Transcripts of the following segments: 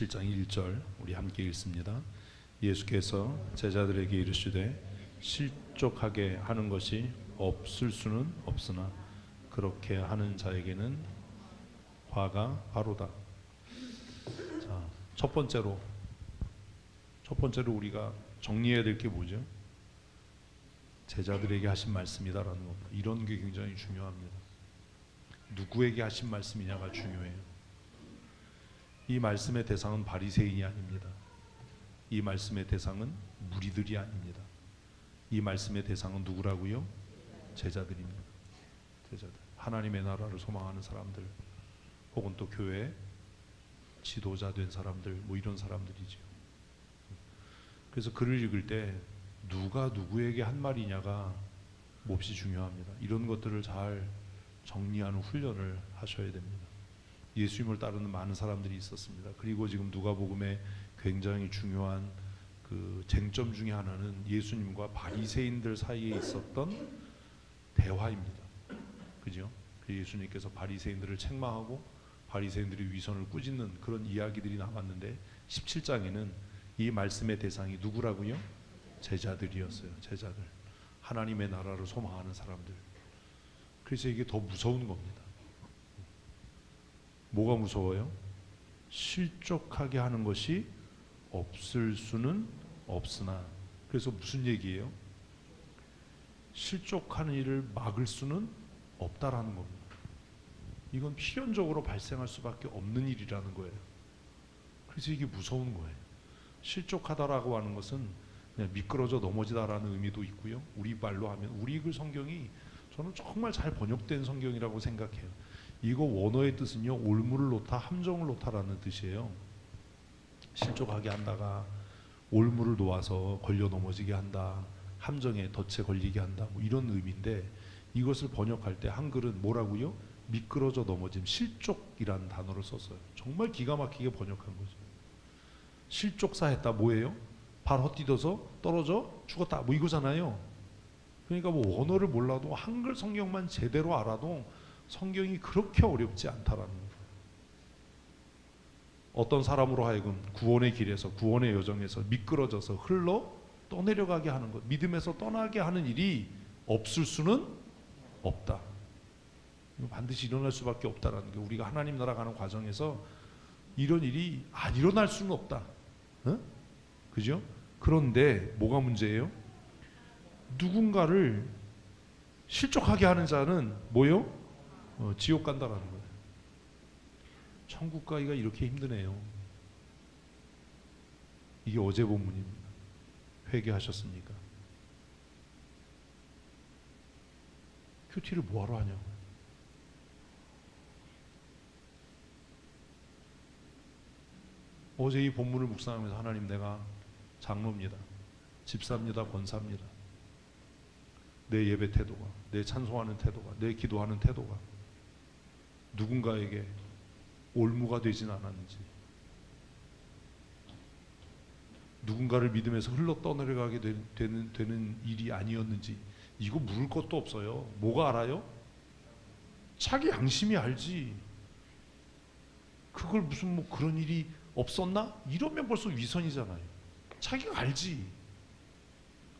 17장 1절 우리 함께 읽습니다. 예수께서 제자들에게 이르시되 실족하게 하는 것이 없을 수는 없으나 그렇게 하는 자에게는 화가 바로다. 자, 첫 번째로 우리가 정리해야 될 게 뭐죠? 제자들에게 하신 말씀이다라는 겁니다. 이런 게 굉장히 중요합니다. 누구에게 하신 말씀이냐가 중요해요. 이 말씀의 대상은 바리새인이 아닙니다. 이 말씀의 대상은 무리들이 아닙니다. 이 말씀의 대상은 누구라고요? 제자들입니다. 제자들. 하나님의 나라를 소망하는 사람들, 혹은 또 교회 지도자 된 사람들, 뭐 이런 사람들이죠. 그래서 글을 읽을 때 누가 누구에게 한 말이냐가 몹시 중요합니다. 이런 것들을 잘 정리하는 훈련을 하셔야 됩니다. 예수님을 따르는 많은 사람들이 있었습니다. 그리고 지금 누가복음에 굉장히 중요한 그 쟁점 중에 하나는 예수님과 바리새인들 사이에 있었던 대화입니다. 그죠? 예수님께서 바리새인들을 책망하고 바리새인들의 위선을 꾸짖는 그런 이야기들이 남았는데 17장에는 이 말씀의 대상이 누구라고요? 제자들이었어요. 제자들. 하나님의 나라를 소망하는 사람들. 그래서 이게 더 무서운 겁니다. 뭐가 무서워요? 실족하게 하는 것이 없을 수는 없으나. 그래서 무슨 얘기예요? 실족하는 일을 막을 수는 없다라는 겁니다. 이건 필연적으로 발생할 수밖에 없는 일이라는 거예요. 그래서 이게 무서운 거예요. 실족하다라고 하는 것은 그냥 미끄러져 넘어지다라는 의미도 있고요. 우리 말로 하면 우리 그 성경이 저는 정말 잘 번역된 성경이라고 생각해요. 이거 원어의 뜻은요, 올무를 놓다, 함정을 놓다라는 뜻이에요. 실족하게 한다가 올무를 놓아서 걸려 넘어지게 한다, 함정에 덫에 걸리게 한다, 뭐 이런 의미인데, 이것을 번역할 때 한글은 뭐라고요? 미끄러져 넘어짐, 실족이라는 단어를 썼어요. 정말 기가 막히게 번역한 거죠. 실족사했다 뭐예요? 발 헛디뎌서 떨어져 죽었다 뭐 이거잖아요. 그러니까 뭐 원어를 몰라도 한글 성경만 제대로 알아도 성경이 그렇게 어렵지 않다라는 거예요. 어떤 사람으로 하여금 구원의 길에서, 구원의 여정에서 미끄러져서 흘러 떠내려가게 하는 것, 믿음에서 떠나게 하는 일이 없을 수는 없다. 반드시 일어날 수밖에 없다라는 게, 우리가 하나님 나라 가는 과정에서 이런 일이 안 일어날 수는 없다. 어? 그죠? 그런데 뭐가 문제예요? 누군가를 실족하게 하는 자는 뭐요? 지옥 간다라는 거예요. 천국 가기가 이렇게 힘드네요. 이게 어제 본문입니다. 회개하셨습니까? 큐티를 뭐하러 하냐고. 어제 이 본문을 묵상하면서 하나님, 내가 장로입니다. 집사입니다. 권사입니다. 내 예배 태도가, 내 찬송하는 태도가, 내 기도하는 태도가 누군가에게 올무가 되진 않았는지, 누군가를 믿음에서 흘러 떠내려가게 되는 일이 아니었는지, 이거 물을 것도 없어요. 뭐가 알아요? 자기 양심이 알지. 그걸 무슨 뭐 그런 일이 없었나? 이러면 벌써 위선이잖아요. 자기가 알지.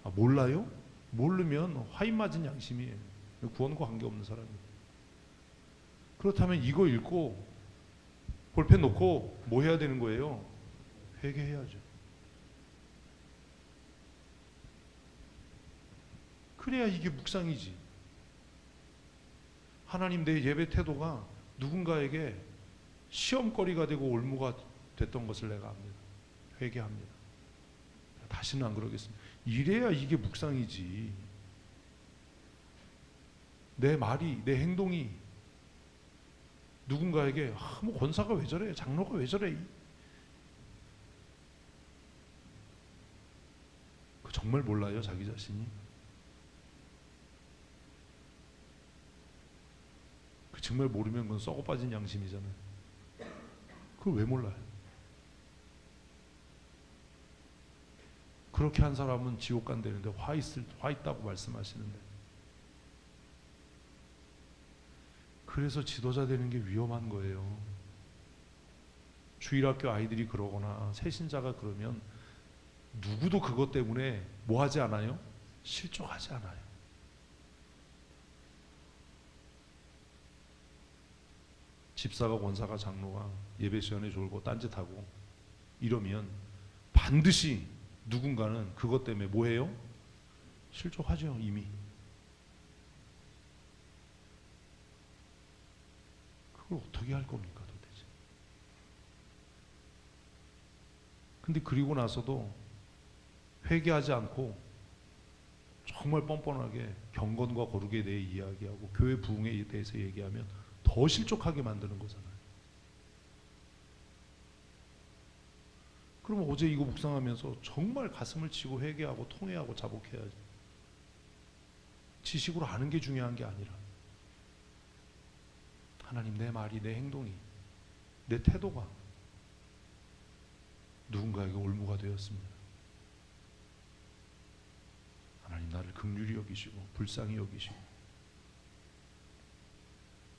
아, 몰라요? 모르면 화인 맞은 양심이에요. 구원과 관계없는 사람이에요. 그렇다면 이거 읽고 볼펜 놓고 뭐 해야 되는 거예요? 회개해야죠. 그래야 이게 묵상이지. 하나님, 내 예배 태도가 누군가에게 시험거리가 되고 올무가 됐던 것을 내가 압니다. 회개합니다. 다시는 안 그러겠습니다. 이래야 이게 묵상이지. 내 말이, 내 행동이 누군가에게 뭐 권사가 왜 저래, 장로가 왜 저래, 그 정말 몰라요 자기 자신이? 그 정말 모르면 그건 썩어 빠진 양심이잖아요. 그걸 왜 몰라요? 그렇게 한 사람은 지옥 간다는데 화 있다고 말씀하시는데, 그래서 지도자 되는 게 위험한 거예요. 주일학교 아이들이 그러거나 새신자가 그러면 누구도 그것 때문에 뭐 하지 않아요? 실족하지 않아요. 집사가 권사가 장로가 예배 시간에 졸고 딴짓하고 이러면 반드시 누군가는 그것 때문에 뭐 해요? 실족하죠. 이미. 그걸 어떻게 할 겁니까 도대체. 근데 그리고 나서도 회개하지 않고 정말 뻔뻔하게 경건과 거룩에 대해 이야기하고 교회 부흥에 대해서 얘기하면 더 실족하게 만드는 거잖아요. 그러면 어제 이거 묵상하면서 정말 가슴을 치고 회개하고 통회하고 자복해야지. 지식으로 아는 게 중요한 게 아니라 하나님, 내 말이, 내 행동이, 내 태도가 누군가에게 올무가 되었습니다. 하나님, 나를 긍휼히 여기시고 불쌍히 여기시고.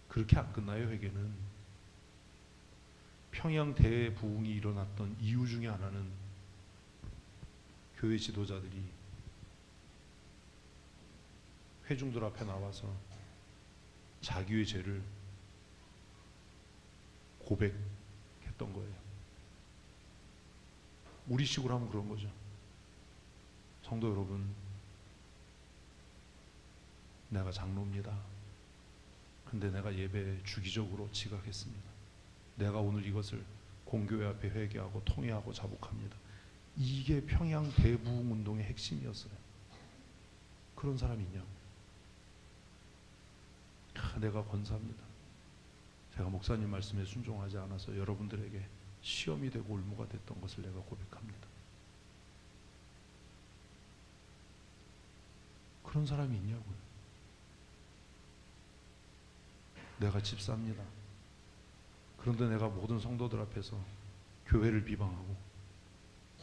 그렇게 안 끝나요. 회개는 평양 대부흥이 일어났던 이유 중에 하나는 교회 지도자들이 회중들 앞에 나와서 자기의 죄를 고백했던 거예요. 우리식으로 하면 그런 거죠. 성도 여러분, 내가 장로입니다. 근데 내가 예배에 주기적으로 지각했습니다. 내가 오늘 이것을 공교회 앞에 회개하고 통회하고 자복합니다. 이게 평양 대부흥 운동의 핵심이었어요. 그런 사람이 있냐고. 내가 권사입니다. 제가 목사님 말씀에 순종하지 않아서 여러분들에게 시험이 되고 올무가 됐던 것을 내가 고백합니다. 그런 사람이 있냐고요. 내가 집사입니다. 그런데 내가 모든 성도들 앞에서 교회를 비방하고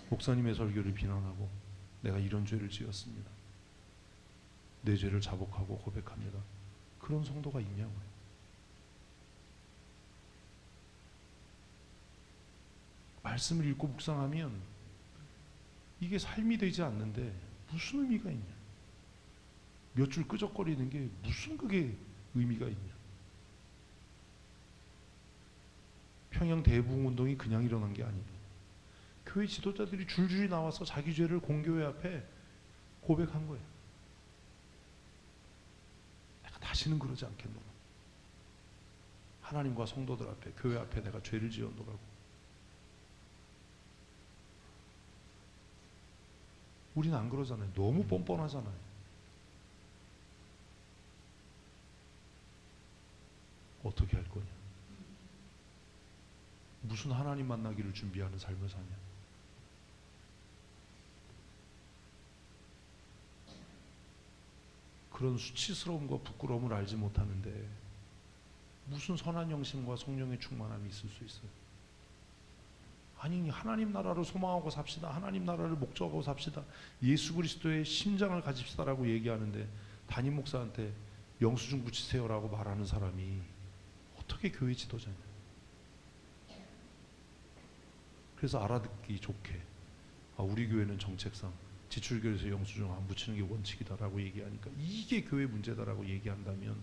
목사님의 설교를 비난하고 내가 이런 죄를 지었습니다. 내 죄를 자복하고 고백합니다. 그런 성도가 있냐고요. 말씀을 읽고 묵상하면 이게 삶이 되지 않는데 무슨 의미가 있냐. 몇 줄 끄적거리는 게 무슨 그게 의미가 있냐. 평양 대부흥 운동이 그냥 일어난 게 아니에요. 교회 지도자들이 줄줄이 나와서 자기 죄를 공교회 앞에 고백한 거예요. 내가 다시는 그러지 않겠노라. 하나님과 성도들 앞에, 교회 앞에 내가 죄를 지었노라고. 우리는 안 그러잖아요. 너무 뻔뻔하잖아요. 어떻게 할 거냐? 무슨 하나님 만나기를 준비하는 삶을 사냐? 그런 수치스러움과 부끄러움을 알지 못하는데 무슨 선한 영심과 성령의 충만함이 있을 수 있어요? 아니, 하나님 나라를 소망하고 삽시다. 하나님 나라를 목적하고 삽시다. 예수 그리스도의 심장을 가집시다라고 얘기하는데 담임 목사한테 영수증 붙이세요라고 말하는 사람이 어떻게 교회 지도자냐? 그래서 알아듣기 좋게 우리 교회는 정책상 지출결에서 영수증 안 붙이는 게 원칙이다라고 얘기하니까 이게 교회 문제다라고 얘기한다면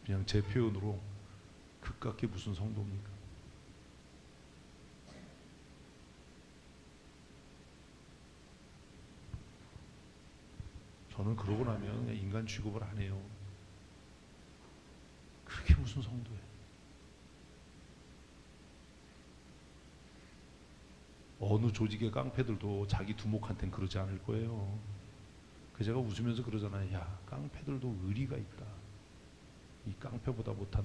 그냥 제 표현으로 그깟게 무슨 성도입니까? 저는 그러고 나면 그냥 인간 취급을 안 해요. 그게 무슨 성도예요? 어느 조직의 깡패들도 자기 두목한테는 그러지 않을 거예요. 그 제가 웃으면서 그러잖아요. 야, 깡패들도 의리가 있다. 이 깡패보다 못한.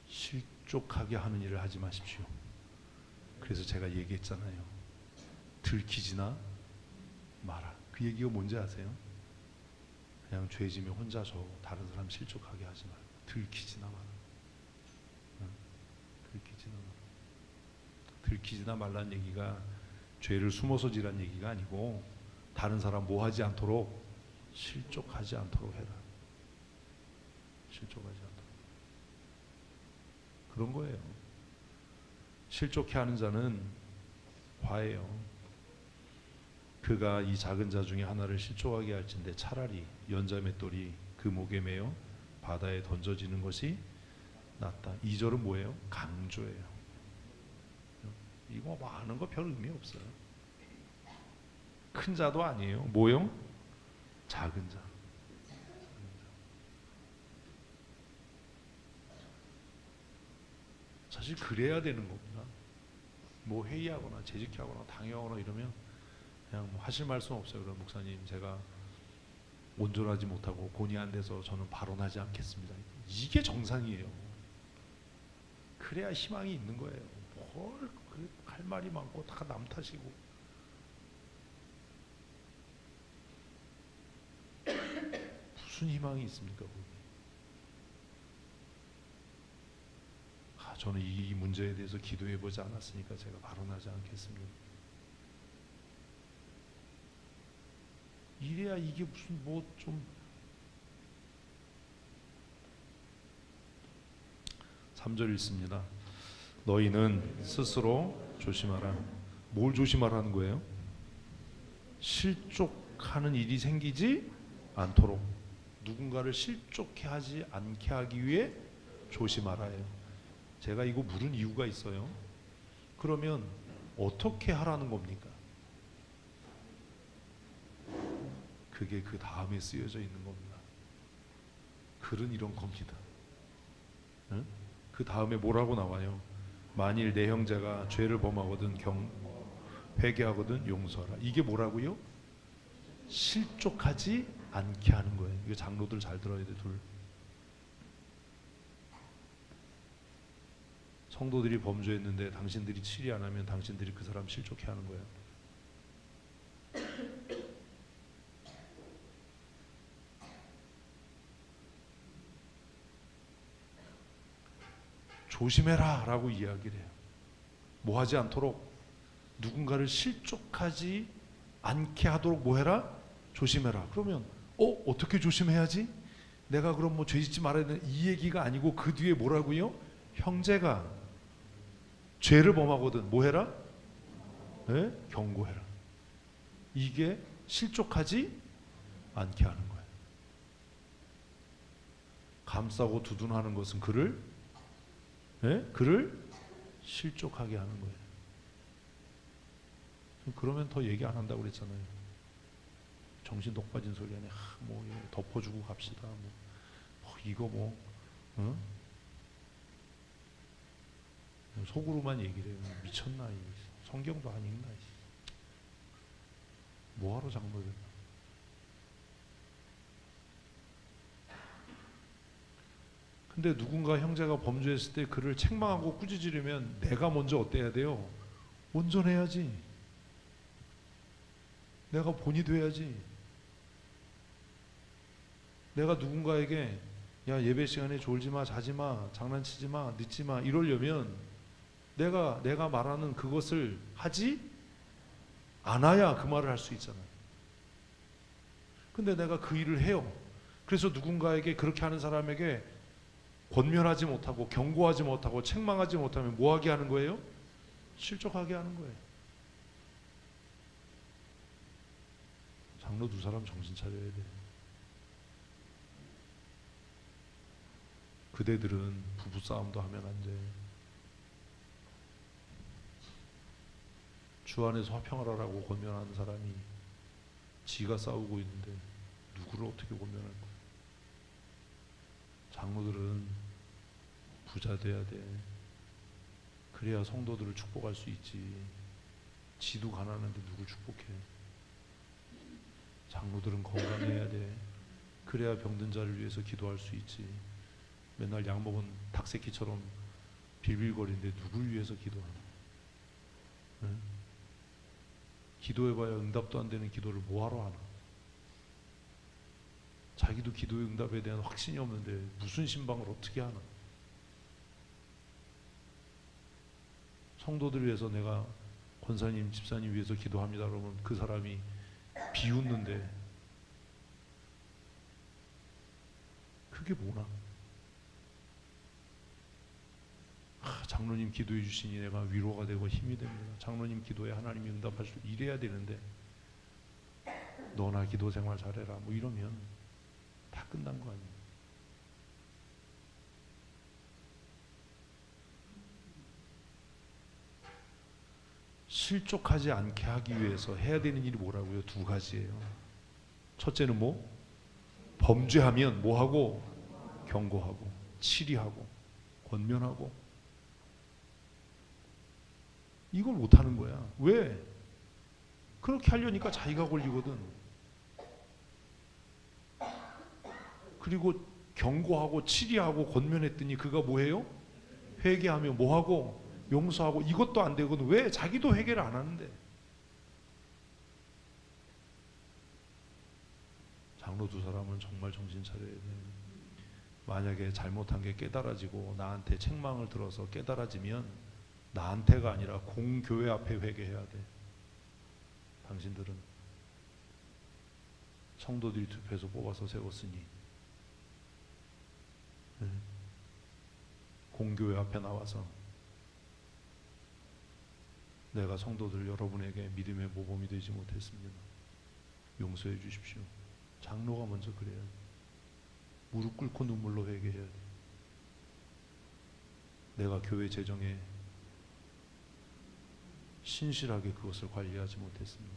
실족하게 하는 일을 하지 마십시오. 그래서 제가 얘기했잖아요. 들키지나 마라. 그 얘기가 뭔지 아세요? 그냥 죄짐에 혼자서 다른 사람 실족하게 하지 말고 들키지나 마라. 들키지나 마라. 들키지나 말라는 얘기가 죄를 숨어서 지란 얘기가 아니고 다른 사람 뭐 하지 않도록 실족하지 않도록 해라. 실족하지 않도록. 그런 거예요. 실족해 하는 자는 화예요. 그가 이 작은 자 중에 하나를 실족하게 할진대 차라리 연자 맷돌이 그 목에 매어 바다에 던져지는 것이 낫다. 2절은 뭐예요? 강조예요. 이거 뭐 아는 거 별 의미 없어요. 큰 자도 아니에요. 뭐요? 작은 자. 사실 그래야 되는 겁니다. 뭐 회의하거나 재직하거나 당회하거나 이러면 그냥 뭐 하실 말씀 없어요. 그럼 목사님 제가 온전하지 못하고 본의 안 돼서 저는 발언하지 않겠습니다. 이게 정상이에요. 그래야 희망이 있는 거예요. 뭘 할 말이 많고 다 남 탓이고. 무슨 희망이 있습니까? 저는 이 문제에 대해서 기도해 보지 않았으니까 제가 발언하지 않겠습니다. 이래야 이게 무슨 뭐 좀 3절 읽습니다. 너희는 스스로 조심하라. 뭘 조심하라는 거예요? 실족하는 일이 생기지 않도록, 누군가를 실족해 하지 않게 하기 위해 조심하라예요. 제가 이거 물은 이유가 있어요. 그러면 어떻게 하라는 겁니까? 그게 그 다음에 쓰여져 있는 겁니다. 글은 이런 겁니다. 응? 그 다음에 뭐라고 나와요? 만일 내 형제가 죄를 범하거든 회개하거든 용서하라. 이게 뭐라고요? 실족하지 않게 하는 거예요. 이거 장로들 잘 들어야 돼. 둘. 성도들이 범죄했는데 당신들이 치리 안 하면 당신들이 그 사람 실족해 하는 거예요. 조심해라 라고 이야기를 해요. 뭐 하지 않도록, 누군가를 실족하지 않게 하도록 뭐 해라? 조심해라. 그러면 어떻게 조심해야지? 내가 그럼 뭐 죄 짓지 말아야 되는 이 얘기가 아니고 그 뒤에 뭐라고요? 형제가 죄를 범하거든 뭐 해라? 네? 경고해라. 이게 실족하지 않게 하는 거예요. 감싸고 두둔하는 것은 그를 실족하게 하는 거예요. 그러면 더 얘기 안 한다고 그랬잖아요. 정신 똑바진 소리 하네. 뭐 덮어주고 갑시다. 이거 속으로만 얘기를 해요. 미쳤나? 성경도 안 읽나? 뭐하러 장로를? 근데 누군가 형제가 범죄했을 때 그를 책망하고 꾸짖으려면 내가 먼저 어때야 돼요? 온전해야지. 내가 본이 돼야지. 내가 누군가에게 야 예배 시간에 졸지 마, 자지 마, 장난치지 마, 늦지 마 이러려면 내가 말하는 그것을 하지 않아야 그 말을 할 수 있잖아요. 근데 내가 그 일을 해요. 그래서 누군가에게 그렇게 하는 사람에게 권면하지 못하고 경고하지 못하고 책망하지 못하면 뭐하게 하는 거예요? 실족하게 하는 거예요. 장로 두 사람 정신 차려야 돼. 그대들은 부부싸움도 하면 안 돼. 주 안에서 화평하라고 권면하는 사람이 지가 싸우고 있는데 누구를 어떻게 권면할 거야? 장로들은 부자 돼야 돼. 그래야 성도들을 축복할 수 있지. 지도 가난한데 누굴 축복해? 장로들은 건강해야 돼. 그래야 병든 자를 위해서 기도할 수 있지. 맨날 약 먹은 닭새끼처럼 빌빌거리는데 누굴 위해서 기도하나? 응? 기도해봐야 응답도 안 되는 기도를 뭐하러 하나? 자기도 기도의 응답에 대한 확신이 없는데 무슨 신방을 어떻게 하나? 성도들 위해서 내가 권사님, 집사님 위해서 기도합니다. 그러면 그 사람이 비웃는데 그게 뭐나? 장로님 기도해 주시니 내가 위로가 되고 힘이 됩니다. 장로님 기도에 하나님이 응답하시고 이래야 되는데 너나 기도 생활 잘해라 뭐 이러면 다 끝난 거 아니에요. 실족하지 않게 하기 위해서 해야 되는 일이 뭐라고요? 두 가지예요. 첫째는 뭐? 범죄하면 뭐하고? 경고하고 치리하고 권면하고. 이걸 못하는 거야. 왜? 그렇게 하려니까 자기가 걸리거든. 그리고 경고하고 치리하고 권면했더니 그가 뭐해요? 회개하며 뭐하고? 용서하고. 이것도 안 되거든. 왜? 자기도 회개를 안 하는데. 장로 두 사람은 정말 정신 차려야 돼. 만약에 잘못한 게 깨달아지고 나한테 책망을 들어서 깨달아지면 나한테가 아니라 공교회 앞에 회개해야 돼. 당신들은 성도들이 투표해서 뽑아서 세웠으니 공교회 앞에 나와서 내가 성도들 여러분에게 믿음의 모범이 되지 못했습니다. 용서해 주십시오. 장로가 먼저 그래야 돼. 무릎 꿇고 눈물로 회개해야 돼. 내가 교회 재정에 신실하게 그것을 관리하지 못했습니다.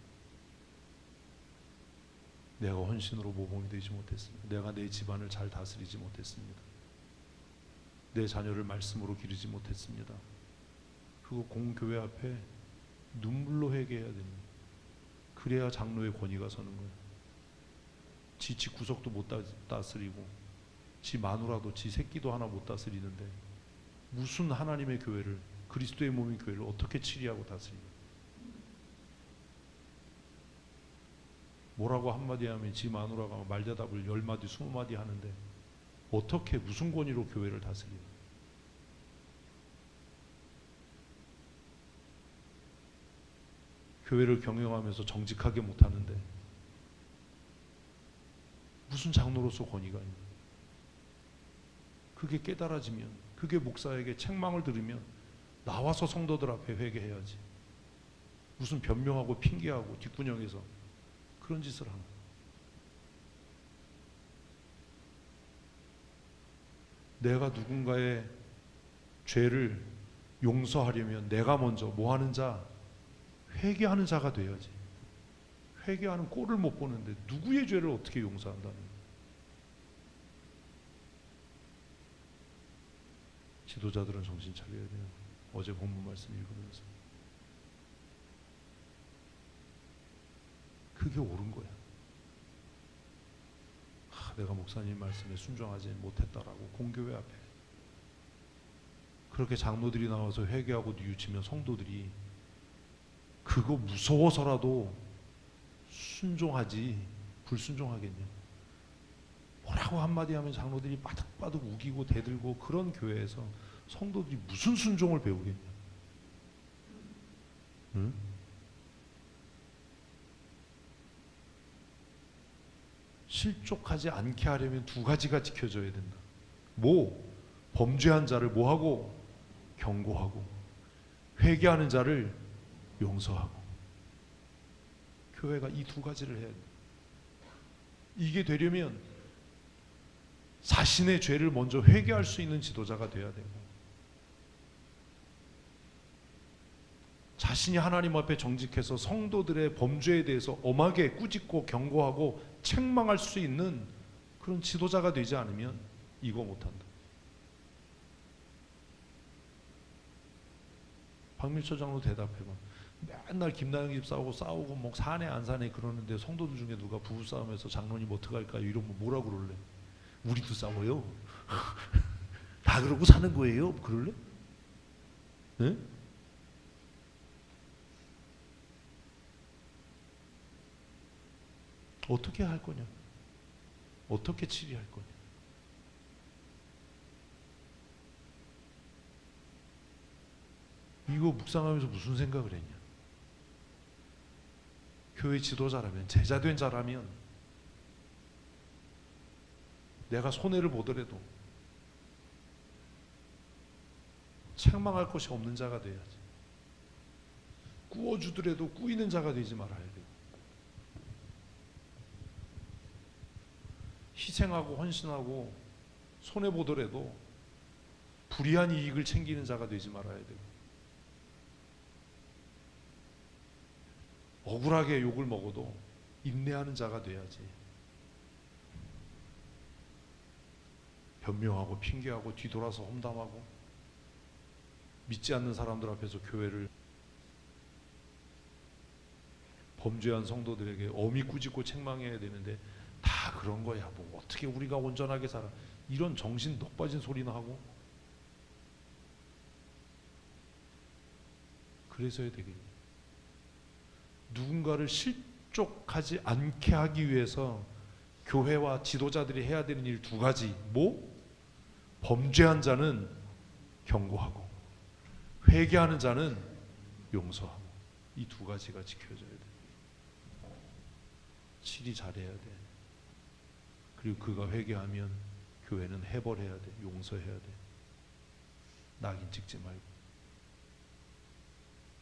내가 헌신으로 모범이 되지 못했습니다. 내가 내 집안을 잘 다스리지 못했습니다. 내 자녀를 말씀으로 기르지 못했습니다. 그거 공교회 앞에 눈물로 회개해야 됩니다. 그래야 장로의 권위가 서는 거예요. 지 구석도 못 다스리고 지 마누라도 지 새끼도 하나 못 다스리는데 무슨 하나님의 교회를, 그리스도의 몸인 교회를 어떻게 치리하고 다스리냐. 뭐라고 한마디 하면 지 마누라가 말대답을 10마디 20마디 하는데 어떻게 무슨 권위로 교회를 다스리냐. 교회를 경영하면서 정직하게 못하는데 무슨 장로로서 권위가 있냐. 그게 깨달아지면, 그게 목사에게 책망을 들으면 나와서 성도들 앞에 회개해야지. 무슨 변명하고 핑계하고 뒷구녕에서 그런 짓을 하는. 내가 누군가의 죄를 용서하려면 내가 먼저 뭐 하는 자? 회개하는 자가 돼야지. 회개하는 꼴을 못 보는데 누구의 죄를 어떻게 용서한다는 거야. 지도자들은 정신 차려야 돼요. 어제 본문 말씀 읽으면서 그게 옳은 거야. 내가 목사님 말씀에 순종하지 못했다라고 공교회 앞에 그렇게 장로들이 나와서 회개하고 뉘우치면 성도들이 그거 무서워서라도 순종하지 불순종하겠냐. 뭐라고 한마디 하면 장로들이 바득바득 우기고 대들고 그런 교회에서 성도들이 무슨 순종을 배우겠냐. 응? 실족하지 않게 하려면 두 가지가 지켜져야 된다. 뭐? 범죄한 자를 뭐하고? 경고하고 회개하는 자를 용서하고. 교회가 이 두 가지를 해야 돼. 이게 되려면 자신의 죄를 먼저 회개할 수 있는 지도자가 돼야 되고 자신이 하나님 앞에 정직해서 성도들의 범죄에 대해서 엄하게 꾸짖고 경고하고 책망할 수 있는 그런 지도자가 되지 않으면 이거 못한다. 박밀철 장로 대답해봐. 맨날 김나영 집사하고 싸우고 뭐 사내 안 사내 그러는데 성도들 중에 누가 부부싸움에서 장로님 어떡할까요? 이러면 뭐라 그럴래? 우리도 싸워요. 다 그러고 사는 거예요. 그럴래? 네? 어떻게 할 거냐? 어떻게 치리할 거냐? 이거 묵상하면서 무슨 생각을 했냐? 교회 지도자라면, 제자된 자라면 내가 손해를 보더라도 책망할 것이 없는 자가 돼야지. 꾸어주더라도 꾸이는 자가 되지 말아야 돼요. 희생하고 헌신하고 손해보더라도 불이한 이익을 챙기는 자가 되지 말아야 돼요. 억울하게 욕을 먹어도 인내하는 자가 돼야지. 변명하고 핑계하고 뒤돌아서 험담하고 믿지 않는 사람들 앞에서 교회를, 범죄한 성도들에게 어미 꾸짖고 책망해야 되는데 다 그런 거야. 뭐 어떻게 우리가 온전하게 살아. 이런 정신 넉 빠진 소리나 하고. 그래서야 되겠니? 누군가를 실족하지 않게 하기 위해서 교회와 지도자들이 해야 되는 일 두 가지. 뭐? 범죄한 자는 경고하고 회개하는 자는 용서하고. 이 두 가지가 지켜져야 돼. 실히 잘해야 돼. 그리고 그가 회개하면 교회는 해벌해야 돼. 용서해야 돼. 낙인 찍지 말고.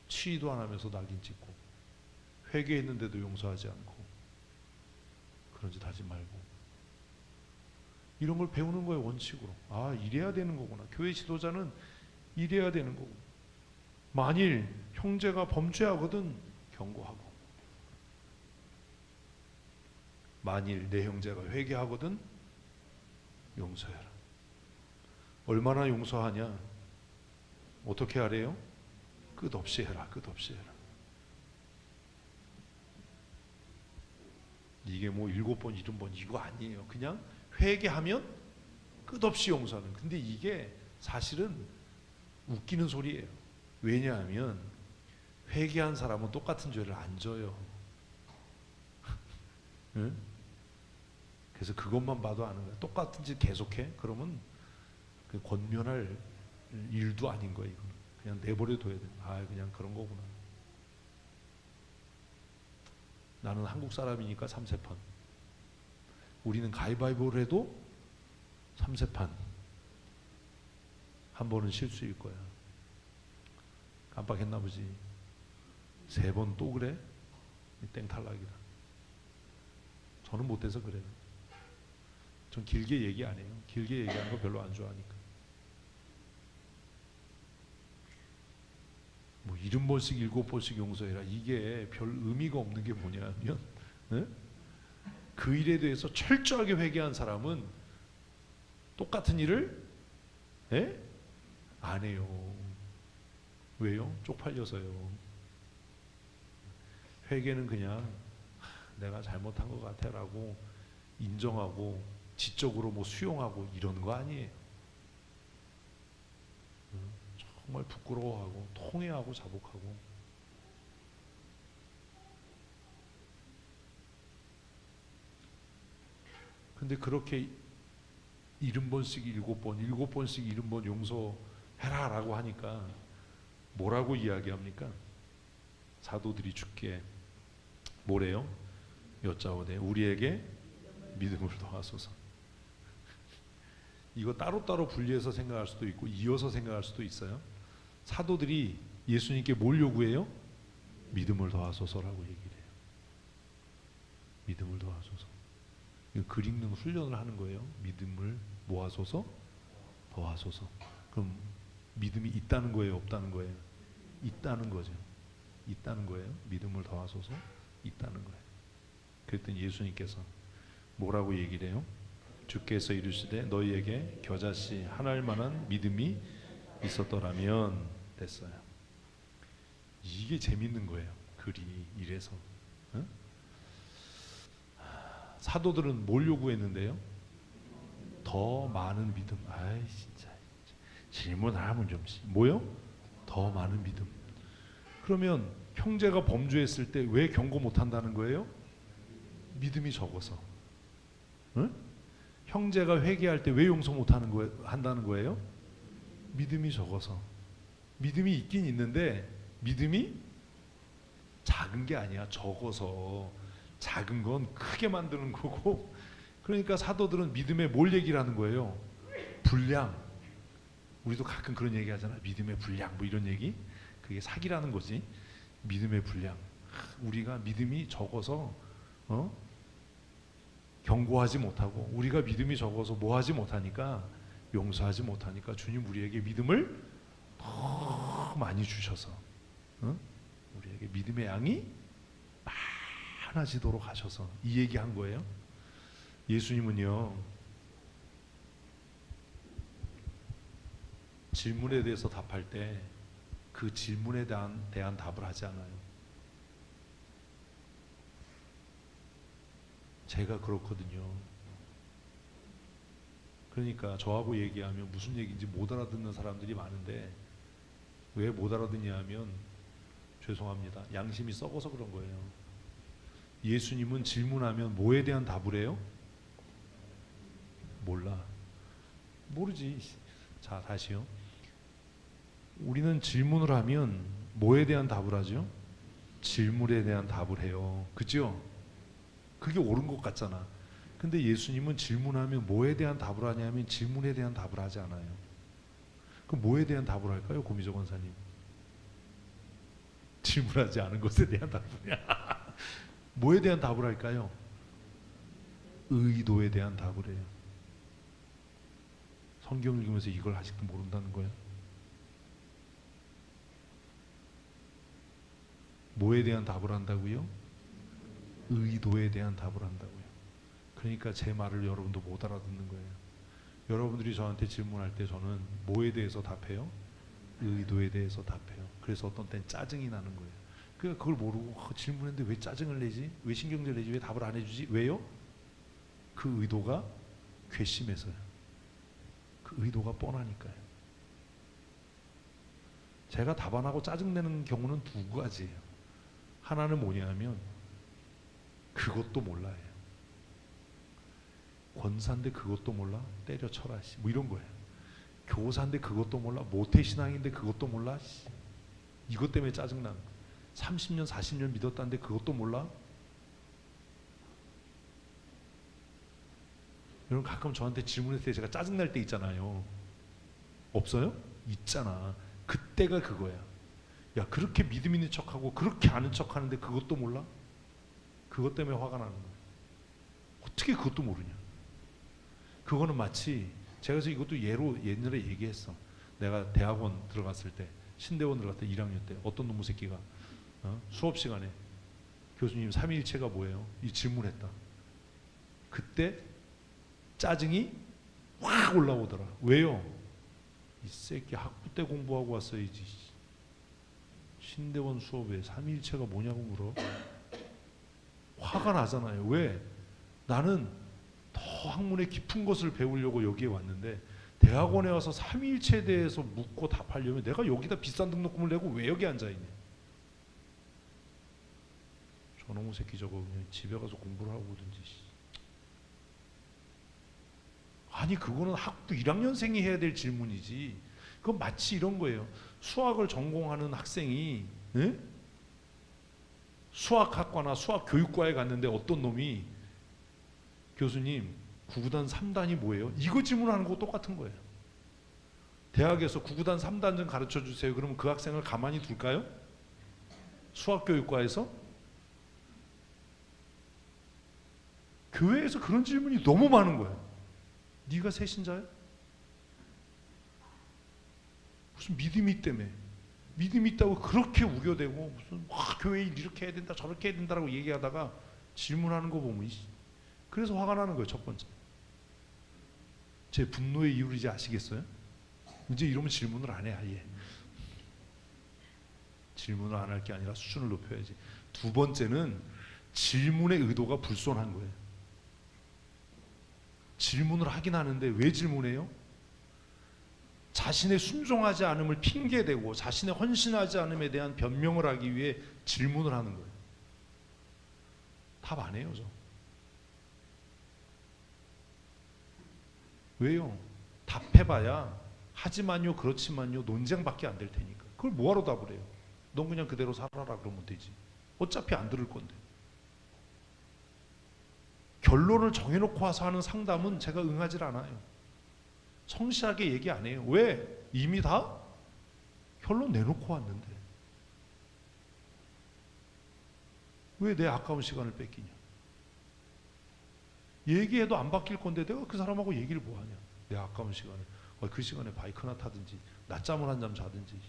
치의도 안 하면서 낙인 찍고 회개했는데도 용서하지 않고 그런 짓 하지 말고. 이런 걸 배우는 거예요. 원칙으로. 아, 이래야 되는 거구나. 교회 지도자는 이래야 되는 거고. 만일 형제가 범죄하거든 경고하고, 만일 내 형제가 회개하거든 용서해라. 얼마나 용서하냐? 어떻게 하래요? 끝없이 해라. 끝없이 해라. 이게 뭐 7번 70번 이거 아니에요. 그냥 회개하면 끝없이 용서하는. 근데 이게 사실은 웃기는 소리예요. 왜냐하면 회개한 사람은 똑같은 죄를 안 져요. 응? 그래서 그것만 봐도 아는 거야. 똑같은 짓 계속해? 그러면 그 권면할 일도 아닌 거야. 이거는 그냥 내버려 둬야 돼. 아, 그냥 그런 거구나. 나는 한국 사람이니까 3세판. 우리는 가위바위보를 해도 3세판. 한 번은 실수일 거야. 깜빡했나 보지. 3번 또 그래? 땡탈락이다. 저는 못해서 그래요. 전 길게 얘기 안 해요. 길게 얘기하는 거 별로 안 좋아하니까. 뭐 70번씩 7번씩 용서해라. 이게 별 의미가 없는 게 뭐냐면, 네? 그 일에 대해서 철저하게 회개한 사람은 똑같은 일을 안 해요. 왜요? 쪽팔려서요. 회개는 그냥 내가 잘못한 것 같아라고 인정하고 지적으로 뭐 수용하고 이런 거 아니에요. 정말 부끄러워하고 통회하고 자복하고. 근데 그렇게 70번씩 7번, 7번씩 70번 용서해라 라고 하니까 뭐라고 이야기합니까? 사도들이 주께 뭐래요? 여짜오되 우리에게 믿음을 더하소서. 이거 따로따로 분리해서 생각할 수도 있고 이어서 생각할 수도 있어요. 사도들이 예수님께 뭘 요구해요? 믿음을 더하소서라고 얘기를 해요. 믿음을 더하소서. 글 읽는 훈련을 하는 거예요. 믿음을 뭐 하소서? 더하소서. 그럼 믿음이 있다는 거예요? 없다는 거예요? 있다는 거죠. 있다는 거예요. 믿음을 더하소서. 있다는 거예요. 그랬더니 예수님께서 뭐라고 얘기를 해요? 주께서 이르시되 너희에게 겨자씨 하나일 만한 믿음이 있었더라면 됐어요. 이게 재밌는 거예요. 글이 이래서. 응? 사도들은 뭘 요구했는데요? 더 많은 믿음. 아이 진짜 질문을 하면 좀 뭐요? 더 많은 믿음. 그러면 형제가 범죄했을 때 왜 경고 못 한다는 거예요? 믿음이 적어서. 응? 형제가 회개할 때 왜 용서 못 하는 거예요? 한다는 거예요? 믿음이 적어서. 믿음이 있긴 있는데 믿음이 작은 게 아니야. 적어서. 작은 건 크게 만드는 거고. 그러니까 사도들은 믿음에 뭘 얘기를 하는 거예요? 분량. 우리도 가끔 그런 얘기 하잖아. 믿음의 분량 뭐 이런 얘기. 그게 사기라는 거지. 믿음의 분량. 우리가 믿음이 적어서 경고하지 못하고, 우리가 믿음이 적어서 뭐 하지 못하니까, 용서하지 못하니까 주님 우리에게 믿음을 더 많이 주셔서 우리에게 믿음의 양이 많아지도록 하셔서 이 얘기한 거예요. 예수님은요, 질문에 대해서 답할 때 그 질문에 대한 답을 하지 않아요. 제가 그렇거든요. 그러니까 저하고 얘기하면 무슨 얘기인지 못 알아듣는 사람들이 많은데, 왜 못 알아듣냐 하면 죄송합니다. 양심이 썩어서 그런 거예요. 예수님은 질문하면 뭐에 대한 답을 해요? 몰라. 모르지. 자, 다시요. 우리는 질문을 하면 뭐에 대한 답을 하죠? 질문에 대한 답을 해요. 그죠? 그게 옳은 것 같잖아. 근데 예수님은 질문하면 뭐에 대한 답을 하냐면 질문에 대한 답을 하지 않아요. 그럼 뭐에 대한 답을 할까요, 고미조 권사님? 질문하지 않은 것에 대한 답이냐? 뭐에 대한 답을 할까요? 의도에 대한 답을 해요. 성경 읽으면서 이걸 아직도 모른다는 거예요. 뭐에 대한 답을 한다고요? 의도에 대한 답을 한다고요. 그러니까 제 말을 여러분도 못 알아듣는 거예요. 여러분들이 저한테 질문할 때 저는 뭐에 대해서 답해요? 의도에 대해서 답해요. 그래서 어떤 때는 짜증이 나는 거예요. 그러니까 그걸 모르고 질문했는데 왜 짜증을 내지? 왜 신경질 내지? 왜 답을 안 해주지? 왜요? 그 의도가 괘씸해서요. 그 의도가 뻔하니까요. 제가 답 안 하고 짜증내는 경우는 두 가지예요. 하나는 뭐냐면 그것도 몰라요. 권사인데 그것도 몰라? 때려쳐라. 뭐 이런 거예요. 교사인데 그것도 몰라? 모태신앙인데 그것도 몰라? 이것 때문에 짜증나는 거예요. 30년 40년 믿었다는데 그것도 몰라? 여러분 가끔 저한테 질문했을 때 제가 짜증날 때 있잖아요. 없어요? 있잖아. 그때가 그거야. 야, 그렇게 믿음 있는 척하고 그렇게 아는 척하는데 그것도 몰라? 그것 때문에 화가 나는 거야. 어떻게 그것도 모르냐? 그거는 마치 제가 그래서 이것도 예로 옛날에 얘기했어. 내가 대학원 들어갔을 때, 신대원 들어갔을 때 1학년 때 어떤 놈의 새끼가 수업 시간에 교수님 삼위일체가 뭐예요? 이 질문했다. 그때 짜증이 확 올라오더라. 왜요? 이 새끼 학부 때 공부하고 왔어야지. 신대원 수업에 삼위일체가 뭐냐고 물어. 화가 나잖아요. 왜? 나는 더 학문의 깊은 것을 배우려고 여기에 왔는데 대학원에 와서 삼위일체에 대해서 묻고 답하려면 내가 여기다 비싼 등록금을 내고 왜 여기 앉아있냐. 저놈의 새끼 저거 그냥 집에 가서 공부를 하고 오든지. 아니 그거는 학부 1학년생이 해야 될 질문이지. 그건 마치 이런 거예요. 수학을 전공하는 학생이 수학학과나 수학교육과에 갔는데 어떤 놈이 교수님 9구단 3단이 뭐예요? 이거 질문하는 거 똑같은 거예요. 대학에서 9구단 3단 좀 가르쳐 주세요. 그러면 그 학생을 가만히 둘까요? 수학교육과에서? 교회에서 그런 질문이 너무 많은 거예요. 네가 새신자야? 무슨 믿음이 때문에 믿음이 있다고 그렇게 우겨대고 무슨 교회 일 이렇게 해야 된다 저렇게 해야 된다라고 얘기하다가 질문하는 거 보면 그래서 화가 나는 거예요. 첫 번째. 제 분노의 이유를 이제 아시겠어요? 이제 이러면 질문을 안 해. 아예 질문을 안 할 게 아니라 수준을 높여야지. 두 번째는 질문의 의도가 불손한 거예요. 질문을 하긴 하는데 왜 질문해요? 자신의 순종하지 않음을 핑계대고 자신의 헌신하지 않음에 대한 변명을 하기 위해 질문을 하는 거예요. 답 안 해요, 저. 왜요? 답해봐야 하지만요, 그렇지만요, 논쟁밖에 안 될 테니까. 그걸 뭐하러 답을 해요? 넌 그냥 그대로 살아라 그러면 되지. 어차피 안 들을 건데. 결론을 정해놓고 와서 하는 상담은 제가 응하질 않아요. 성실하게 얘기 안 해요. 왜? 이미 다 결론 내놓고 왔는데 왜 내 아까운 시간을 뺏기냐. 얘기해도 안 바뀔 건데 내가 그 사람하고 얘기를 뭐하냐. 내 아까운 시간을. 그 시간에 바이크나 타든지 낮잠을 한 잠 자든지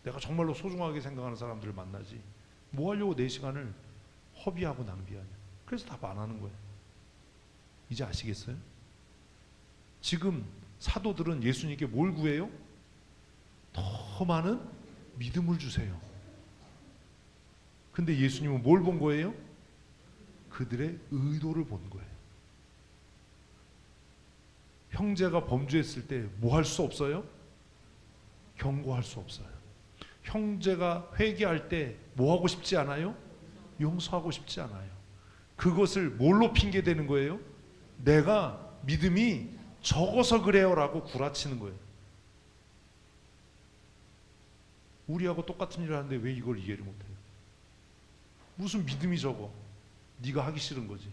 내가 정말로 소중하게 생각하는 사람들을 만나지 뭐 하려고 내 시간을 허비하고 낭비하냐. 그래서 답 안 하는 거예요. 이제 아시겠어요? 지금 사도들은 예수님께 뭘 구해요? 더 많은 믿음을 주세요. 근데 예수님은 뭘 본 거예요? 그들의 의도를 본 거예요. 형제가 범죄했을 때 뭐 할 수 없어요? 경고할 수 없어요. 형제가 회개할 때 뭐 하고 싶지 않아요? 용서하고 싶지 않아요. 그것을 뭘로 핑계대는 거예요? 내가 믿음이 적어서 그래요 라고 구라치는 거예요. 우리하고 똑같은 일을 하는데 왜 이걸 이해를 못해요? 무슨 믿음이 적어? 네가 하기 싫은 거지.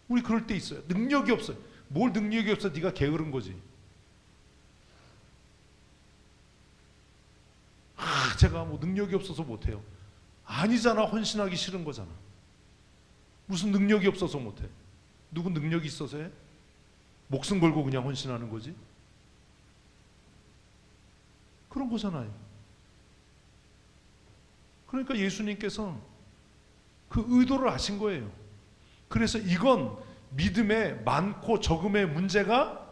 우리 그럴 때 있어요. 능력이 없어요. 뭘 능력이 없어? 네가 게으른 거지. 제가 뭐 능력이 없어서 못해요. 아니잖아. 헌신하기 싫은 거잖아. 무슨 능력이 없어서 못해? 누군 능력이 있어서 해? 목숨 걸고 그냥 헌신하는 거지. 그런 거잖아요. 그러니까 예수님께서 그 의도를 아신 거예요. 그래서 이건 믿음의 많고 적음의 문제가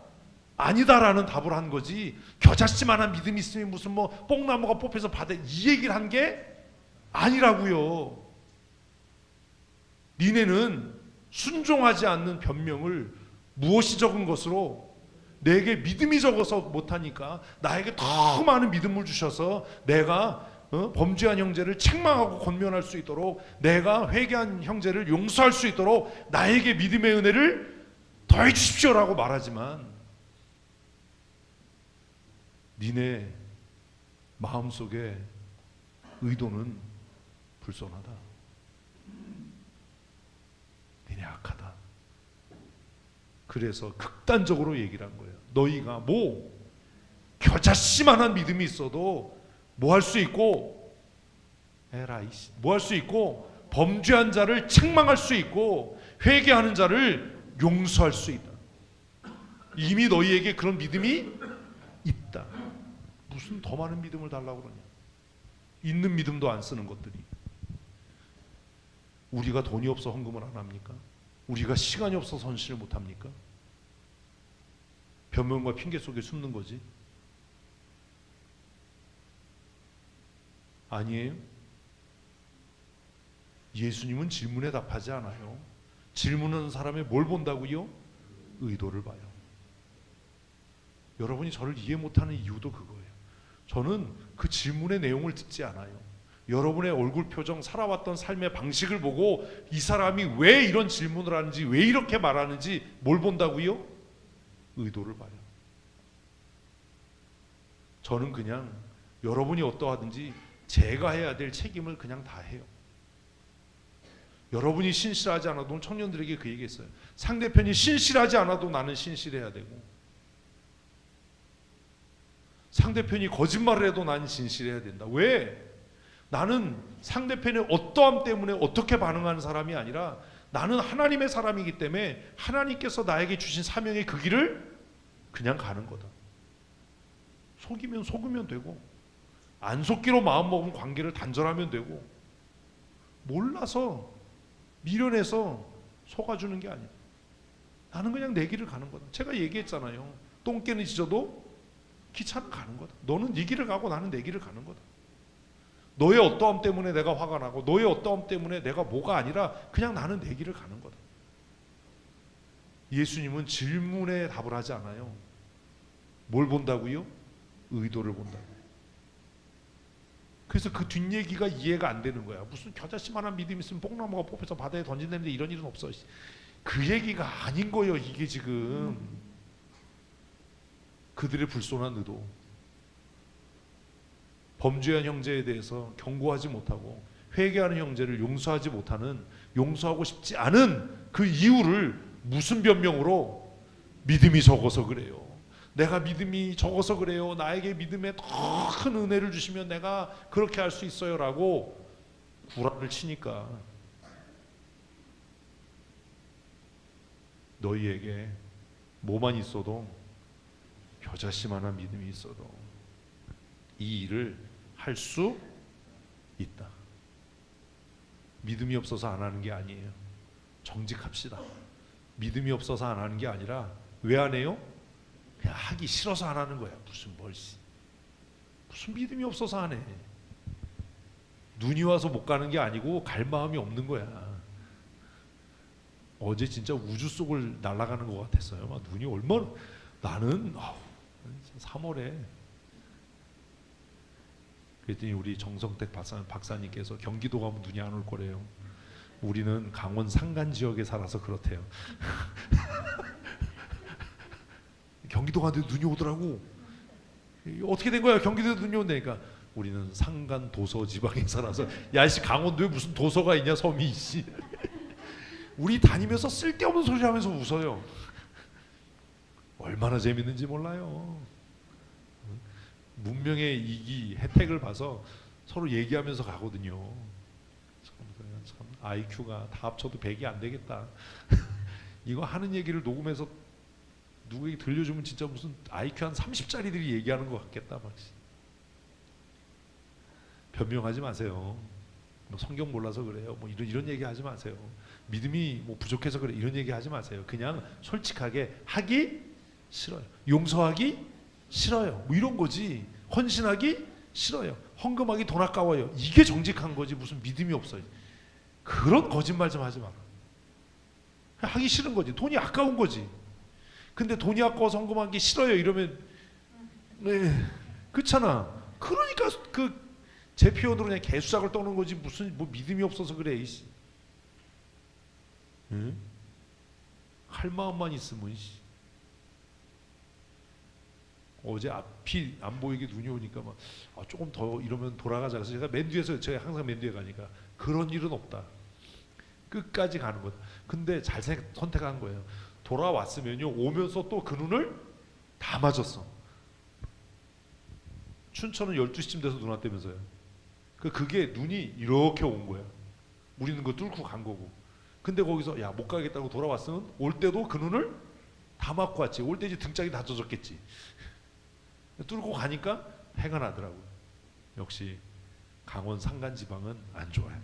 아니다라는 답을 한 거지. 겨자씨만한 믿음이 있으면 무슨 뭐 뽕나무가 뽑혀서 받아 이 얘기를 한 게 아니라고요. 니네는 순종하지 않는 변명을 무엇이 적은 것으로 내게 믿음이 적어서 못하니까 나에게 더 많은 믿음을 주셔서 내가 범죄한 형제를 책망하고 권면할 수 있도록 내가 회개한 형제를 용서할 수 있도록 나에게 믿음의 은혜를 더해 주십시오라고 말하지만 니네 마음속에 의도는 불손하다. 니네 악하다. 그래서 극단적으로 얘기를 한 거예요. 너희가 뭐 겨자씨만한 믿음이 있어도 뭐 할 수 있고 뭐 할 수 있고 범죄한 자를 책망할 수 있고 회개하는 자를 용서할 수 있다. 이미 너희에게 그런 믿음이 있다. 무슨 더 많은 믿음을 달라고 그러냐. 있는 믿음도 안 쓰는 것들이. 우리가 돈이 없어 헌금을 안 합니까? 우리가 시간이 없어서 헌신을 못 합니까? 변명과 핑계 속에 숨는 거지. 아니에요. 예수님은 질문에 답하지 않아요. 질문하는 사람의 뭘 본다고요? 의도를 봐요. 여러분이 저를 이해 못하는 이유도 그거예요. 저는 그 질문의 내용을 듣지 않아요. 여러분의 얼굴 표정, 살아왔던 삶의 방식을 보고 이 사람이 왜 이런 질문을 하는지, 왜 이렇게 말하는지 뭘 본다고요? 의도를 봐요. 저는 그냥 여러분이 어떠하든지 제가 해야 될 책임을 그냥 다 해요. 여러분이 신실하지 않아도 청년들에게 그 얘기했어요. 상대편이 신실하지 않아도 나는 신실해야 되고 상대편이 거짓말을 해도 나는 진실해야 된다. 왜? 나는 상대편의 어떠함 때문에 어떻게 반응하는 사람이 아니라 나는 하나님의 사람이기 때문에 하나님께서 나에게 주신 사명의 그 길을 그냥 가는 거다. 속이면 속으면 되고 안 속기로 마음먹으면 관계를 단절하면 되고 몰라서 미련해서 속아주는 게 아니야. 나는 그냥 내 길을 가는 거다. 제가 얘기했잖아요. 똥개는 짖어도 기차는 가는 거다. 너는 네 길을 가고 나는 내 길을 가는 거다. 너의 어떠함 때문에 내가 화가 나고 너의 어떠함 때문에 내가 뭐가 아니라 그냥 나는 내 길을 가는 거다. 예수님은 질문에 답을 하지 않아요. 뭘 본다고요? 의도를 본다고요. 그래서 그 뒷얘기가 이해가 안 되는 거야. 무슨 겨자씨만한 믿음이 있으면 뽕나무가 뽑혀서 바다에 던진다는데 이런 일은 없어. 그 얘기가 아닌 거예요. 이게 지금 그들의 불손한 의도. 범죄한 형제에 대해서 경고하지 못하고 회개하는 형제를 용서하지 못하는, 용서하고 싶지 않은 그 이유를 무슨 변명으로? 믿음이 적어서 그래요. 내가 믿음이 적어서 그래요. 나에게 믿음에 더 큰 은혜를 주시면 내가 그렇게 할 수 있어요 라고 구라를 치니까 너희에게 뭐만 있어도 겨자씨만한 믿음이 있어도 이 일을 할 수 있다. 믿음이 없어서 안 하는 게 아니에요. 정직합시다. 믿음이 없어서 안 하는 게 아니라 왜 안 해요? 그냥 하기 싫어서 안 하는 거야. 무슨 믿음이 없어서 안 해. 눈이 와서 못 가는 게 아니고 갈 마음이 없는 거야. 어제 진짜 우주 속을 날아가는 것 같았어요. 막 눈이 얼마나, 나는 3월에 그랬더니 우리 정성택 박사님께서 경기도 가면 눈이 안 올 거래요. 우리는 강원 산간 지역에 살아서 그렇대요. 경기도 가는데 눈이 오더라고. 어떻게 된 거야? 경기도에 눈이 온다니까. 우리는 산간 도서 지방에 살아서. 야씨, 강원도에 무슨 도서가 있냐 섬이 씨. 우리 다니면서 쓸데없는 소리 하면서 웃어요. 얼마나 재밌는지 몰라요. 문명의 이기 혜택을 봐서 서로 얘기하면서 가거든요. 참 IQ가 다 합쳐도 100이 안 되겠다. 이거 하는 얘기를 녹음해서 누구에게 들려주면 진짜 무슨 IQ 한 30짜리들이 얘기하는 것 같겠다. 막. 변명하지 마세요. 뭐 성경 몰라서 그래요. 뭐 이런 얘기 하지 마세요. 믿음이 뭐 부족해서 그래. 이런 얘기 하지 마세요. 그냥 솔직하게 하기 싫어요. 용서하기 싫어요. 뭐 이런 거지. 헌신하기 싫어요. 헌금하기 돈 아까워요. 이게 정직한 거지. 무슨 믿음이 없어요. 그런 거짓말 좀 하지 마라. 하기 싫은 거지. 돈이 아까운 거지. 근데 돈이 아까워서 헌금하기 싫어요 이러면 네, 그렇잖아. 그러니까 그 제 표현으로 그냥 개수작을 떠는 거지. 무슨 뭐 믿음이 없어서 그래. 응? 할 마음만 있으면. 어제 앞이 안 보이게 눈이 오니까 막 조금 더 이러면 돌아가자. 그래서 제가 맨 뒤에서, 제가 항상 맨 뒤에 가니까 그런 일은 없다. 끝까지 가는 거다. 근데 잘 선택한 거예요. 돌아왔으면요, 오면서 또 그 눈을 다 맞았어. 춘천은 12시쯤 돼서 눈 왔다면서요. 그게 눈이 이렇게 온 거야. 우리는 그거 뚫고 간 거고. 근데 거기서 야, 못 가겠다고 돌아왔으면 올 때도 그 눈을 다 맞고 왔지. 올 때 이제 등짝이 다 젖었겠지. 뚫고 가니까 해가 나더라고요. 역시 강원 산간지방은 안 좋아요.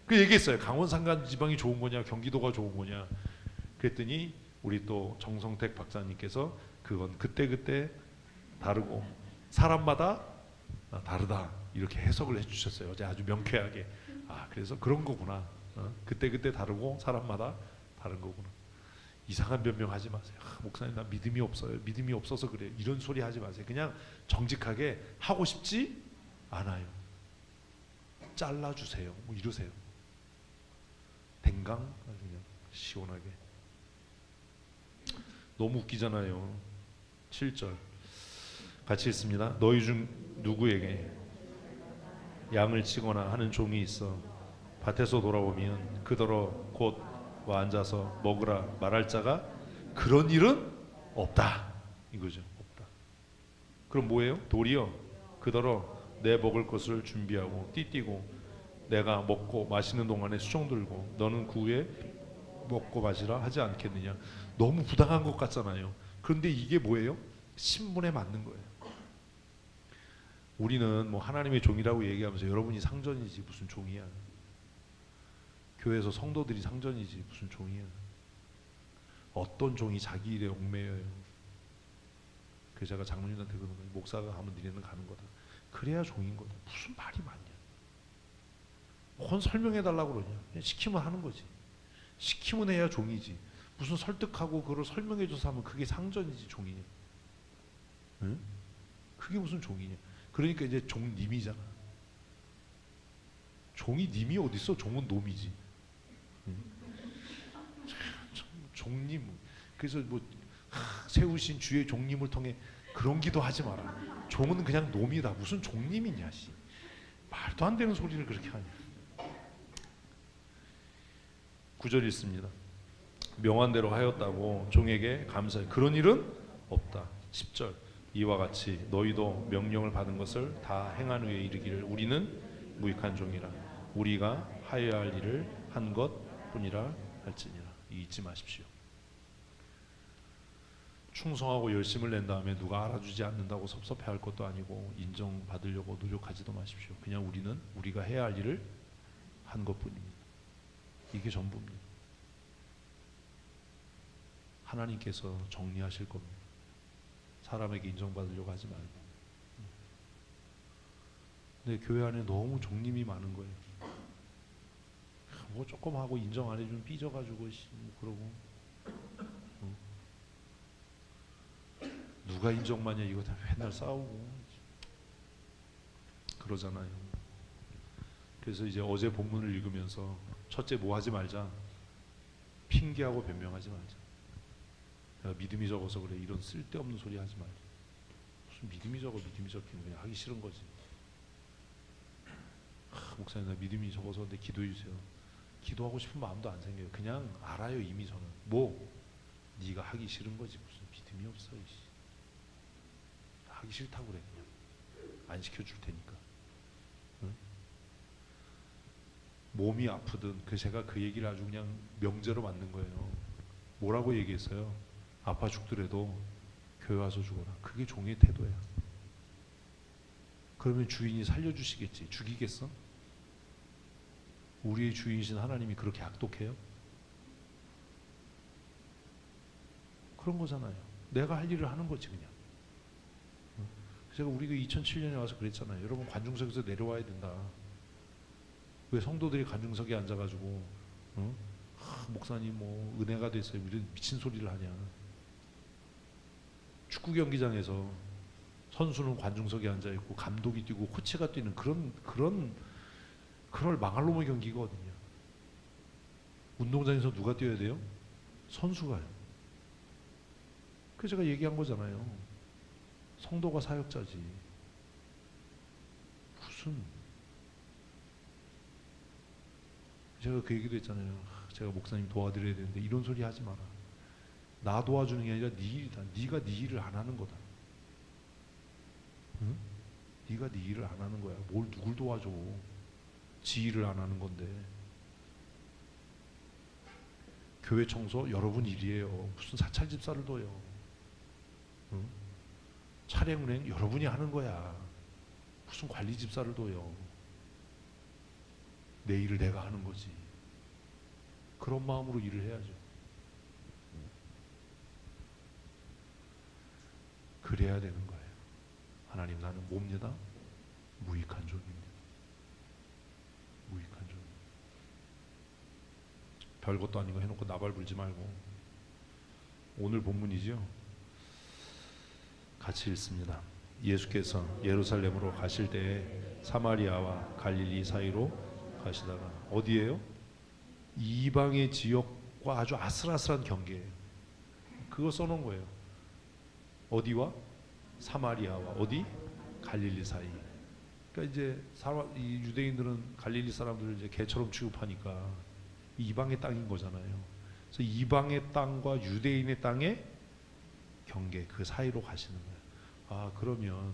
그 얘기했어요. 강원 산간지방이 좋은 거냐 경기도가 좋은 거냐. 그랬더니 우리 또 정성택 박사님께서 그건 그때그때 다르고 사람마다 다르다 이렇게 해석을 해주셨어요. 어제 아주 명쾌하게. 그래서 그런 거구나. 그때그때 다르고 사람마다 다른 거구나. 이상한 변명하지 마세요. 목사님 나 믿음이 없어요. 믿음이 없어서 그래요. 이런 소리 하지 마세요. 그냥 정직하게 하고 싶지 않아요. 잘라주세요. 뭐 이러세요. 댕강 그냥 시원하게. 너무 웃기잖아요. 7절 같이 읽습니다. 너희 중 누구에게 양을 치거나 하는 종이 있어 밭에서 돌아오면 그더러 곧 와 앉아서 먹으라 말할 자가 그런 일은 없다 이거죠. 없다. 그럼 뭐예요? 도리어 그더러 내 먹을 것을 준비하고 띠띠고 내가 먹고 마시는 동안에 수종 들고 너는 그 후에 먹고 마시라 하지 않겠느냐. 너무 부당한 것 같잖아요. 그런데 이게 뭐예요? 신분에 맞는 거예요. 우리는 뭐 하나님의 종이라고 얘기하면서 여러분이 상전이지 무슨 종이야. 교회에서 성도들이 상전이지 무슨 종이야. 어떤 종이 자기 일에 얽매여요. 그래서 제가 장로님한테 그러는 거예요. 목사가 하면 니네는 가는 거다. 그래야 종인 거다. 무슨 말이 많냐. 뭔 설명해달라고 그러냐. 그냥 시키면 하는 거지. 시키면 해야 종이지. 무슨 설득하고 그걸 설명해줘서 하면 그게 상전이지 종이냐. 응? 그게 무슨 종이냐. 그러니까 이제 종님이잖아. 종이 님이 어딨어? 종은 놈이지. 응? 종님. 그래서 뭐 세우신 주의 종님을 통해 그런 기도 하지 마라. 종은 그냥 놈이다. 무슨 종님이냐 씨. 말도 안 되는 소리를 그렇게 하냐. 9절 있습니다. 명한대로 하였다고 종에게 감사해. 그런 일은 없다. 10절 이와 같이 너희도 명령을 받은 것을 다 행한 후에 이르기를 우리는 무익한 종이라. 우리가 하여야 할 일을 한 것뿐이라 할지니라. 잊지 마십시오. 충성하고 열심을 낸 다음에 누가 알아주지 않는다고 섭섭해할 것도 아니고 인정받으려고 노력하지도 마십시오. 그냥 우리는 우리가 해야 할 일을 한 것뿐입니다. 이게 전부입니다. 하나님께서 정리하실 겁니다. 사람에게 인정받으려고 하지 말고. 근데 교회 안에 너무 종님이 많은 거예요. 뭐 조금 하고 인정 안 해주면 삐져가지고 그러고 누가 인정받냐 이거 다 맨날 싸우고 그러잖아요. 그래서 이제 어제 본문을 읽으면서 첫째 뭐 하지 말자. 핑계하고 변명하지 말자. 내가 믿음이 적어서 그래. 이런 쓸데없는 소리 하지 말자. 무슨 믿음이 적기는 그냥 하기 싫은 거지. 목사님 나 믿음이 적어서 근데 기도해 주세요. 기도하고 싶은 마음도 안 생겨요. 그냥 알아요 이미 저는. 뭐 네가 하기 싫은 거지 무슨 믿음이 없어. 이씨. 하기 싫다고 그래. 그냥 안 시켜줄 테니까. 응? 몸이 아프든 제가 그 얘기를 아주 그냥 명제로 만든 거예요. 뭐라고 얘기했어요? 아파 죽더라도 교회 와서 죽어라. 그게 종의 태도야. 그러면 주인이 살려주시겠지. 죽이겠어? 우리의 주인이신 하나님이 그렇게 악독해요? 그런 거잖아요. 내가 할 일을 하는 거지 그냥. 제가 우리가 2007년에 와서 그랬잖아요. 여러분 관중석에서 내려와야 된다. 왜 성도들이 관중석에 앉아가지고 목사님 뭐 은혜가 됐어요 이런 미친 소리를 하냐. 축구 경기장에서 선수는 관중석에 앉아있고 감독이 뛰고 코치가 뛰는 그런 망할 놈의 경기거든요. 운동장에서 누가 뛰어야 돼요? 선수가요. 그래서 제가 얘기한 거잖아요. 성도가 사역자지. 무슨 제가 그 얘기도 했잖아요. 제가 목사님 도와드려야 되는데 이런 소리 하지 마라. 나 도와주는 게 아니라 네 일이다. 네가 네 일을 안 하는 거다. 응? 네가 네 일을 안 하는 거야. 뭘 누굴 도와줘. 지 일을 안 하는 건데. 교회 청소 여러분 일이에요. 무슨 사찰 집사를 둬요. 응? 차량 운행 여러분이 하는 거야. 무슨 관리 집사를 둬요. 내 일을 내가 하는 거지. 그런 마음으로 일을 해야죠. 그래야 되는 거예요. 하나님 나는 뭡니다? 무익한 종입니다. 무익한 종. 별것도 아닌 거 해놓고 나발 불지 말고. 오늘 본문이죠. 같이 읽습니다. 예수께서 예루살렘으로 가실 때에 사마리아와 갈릴리 사이로 가시다가 어디예요? 이방의 지역과 아주 아슬아슬한 경계예요. 그거 써놓은 거예요. 어디와? 사마리아와 어디? 갈릴리 사이. 그러니까 이제 이 유대인들은 갈릴리 사람들을 이제 개처럼 취급하니까 이방의 땅인 거잖아요. 그래서 이방의 땅과 유대인의 땅의 경계 그 사이로 가시는 거예요. 아 그러면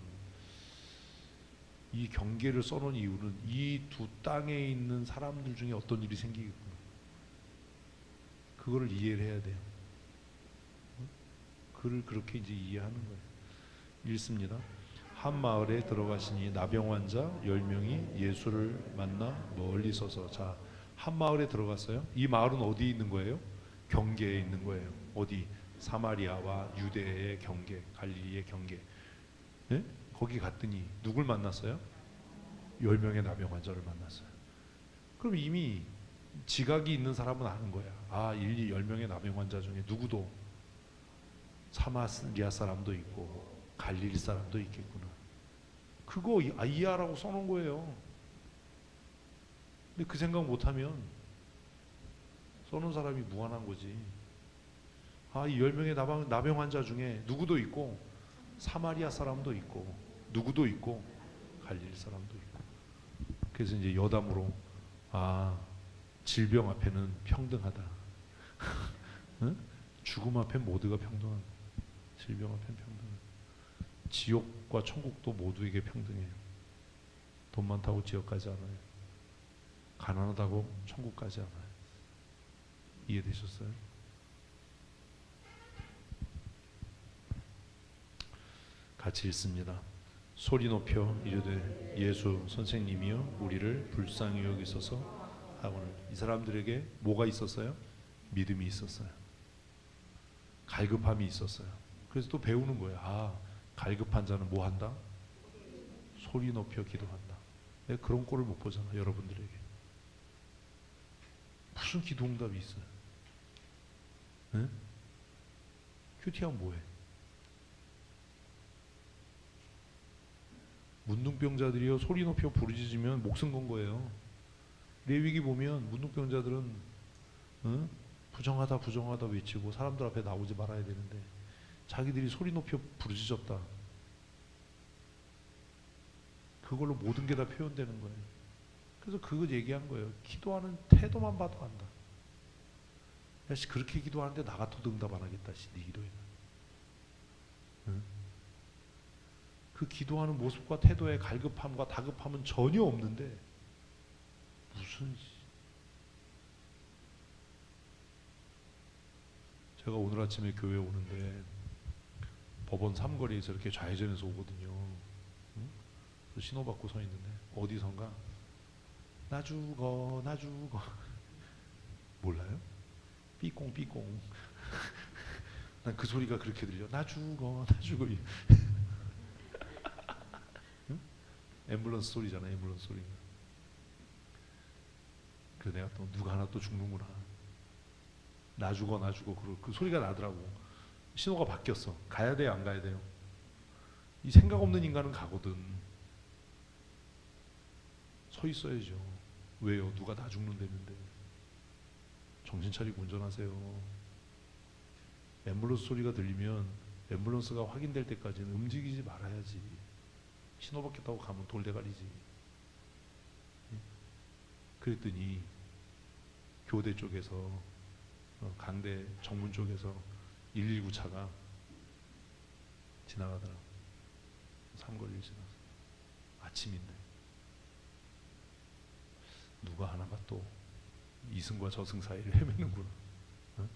이 경계를 써놓은 이유는 이 두 땅에 있는 사람들 중에 어떤 일이 생기겠구나. 그거를 이해를 해야 돼요. 그를 그렇게 이제 이해하는 거예요. 읽습니다. 한 마을에 들어가시니 나병 환자 10명이 예수를 만나 멀리 서서 자, 한 마을에 들어갔어요. 이 마을은 어디 있는 거예요? 경계에 있는 거예요. 어디? 사마리아와 유대의 경계, 갈릴리의 경계. 네? 거기 갔더니 누굴 만났어요? 10명의 나병 환자를 만났어요. 그럼 이미 지각이 있는 사람은 아는 거야. 아, 10명의 나병 환자 중에 누구도 사마리아 사람도 있고 갈릴리 사람도 있겠구나. 그거 이해하라고 써놓은 거예요. 근데 그 생각 못하면 써놓은 사람이 무한한 거지. 아, 이 10명의 나병 환자 중에 누구도 있고 사마리아 사람도 있고 누구도 있고 갈릴리 사람도 있고. 그래서 이제 여담으로 질병 앞에는 평등하다. 응? 죽음 앞에 모두가 평등한. 질병 앞에 평등한. 지옥과 천국도 모두에게 평등해요. 돈 많다고 지옥 가지 않아요. 가난하다고 천국 가지 않아요. 이해되셨어요? 같이 읽습니다. 소리 높여 이르되 예수 선생님이여 우리를 불쌍히 여기소서 하거늘. 이 사람들에게 뭐가 있었어요? 믿음이 있었어요. 갈급함이 있었어요. 그래서 또 배우는 거예요. 갈급한 자는 뭐 한다? 소리 높여 기도한다. 내가 그런 꼴을 못 보잖아. 여러분들에게 무슨 기도 응답이 있어요? 응? 큐티하면 뭐해? 문둥병자들이요 소리 높여 부르짖으면 목숨 건 거예요. 레위기 보면 문둥병자들은 부정하다 외치고 사람들 앞에 나오지 말아야 되는데 자기들이 소리 높여 부르짖었다. 그걸로 모든 게 다 표현되는 거예요. 그래서 그거 얘기한 거예요. 기도하는 태도만 봐도 안다. 야씨 그렇게 기도하는데 나 같아도 응답 안 하겠다. 네 기도에는. 그 기도하는 모습과 태도에 갈급함과 다급함은 전혀 없는데 무슨. 제가 오늘 아침에 교회 오는데 법원 삼거리에서 이렇게 좌회전해서 오거든요. 신호받고 서 있는데 어디선가 나 죽어 몰라요? 삐꽁 난 그 소리가 그렇게 들려. 나 죽어 응? 앰뷸런스 소리잖아. 앰뷸런스 소리. 그래서 내가 또 누가 하나 또 죽는구나. 나 죽어 그 소리가 나더라고. 신호가 바뀌었어. 가야 돼요 안 가야 돼요? 이 생각 없는 인간은 가거든. 서 있어야죠. 왜요? 누가 나 죽는다는데. 정신 차리고 운전하세요. 앰뷸런스 소리가 들리면 앰뷸런스가 확인될 때까지는 움직이지 말아야지. 신호 바뀌었다고 가면 돌대가리지. 그랬더니 교대 쪽에서 강대 정문 쪽에서 119 차가 지나가더라. 삼거리를 지나서. 아침인데 누가 하나가 또 이승과 저승 사이를 헤매는구나. 응?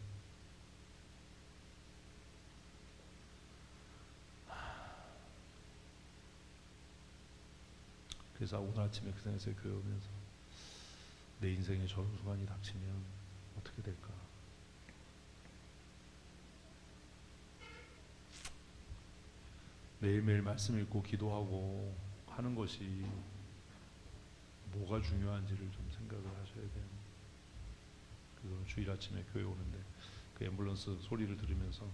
그래서 오늘 아침에 그 생각에서 교회 오면서 내 인생에 저런 순간이 닥치면 어떻게 될까? 매일매일 말씀 읽고 기도하고 하는 것이 뭐가 중요한지를 좀 생각을 하셔야 돼요. 그래서 주일 아침에 교회 오는데 그 앰뷸런스 소리를 들으면서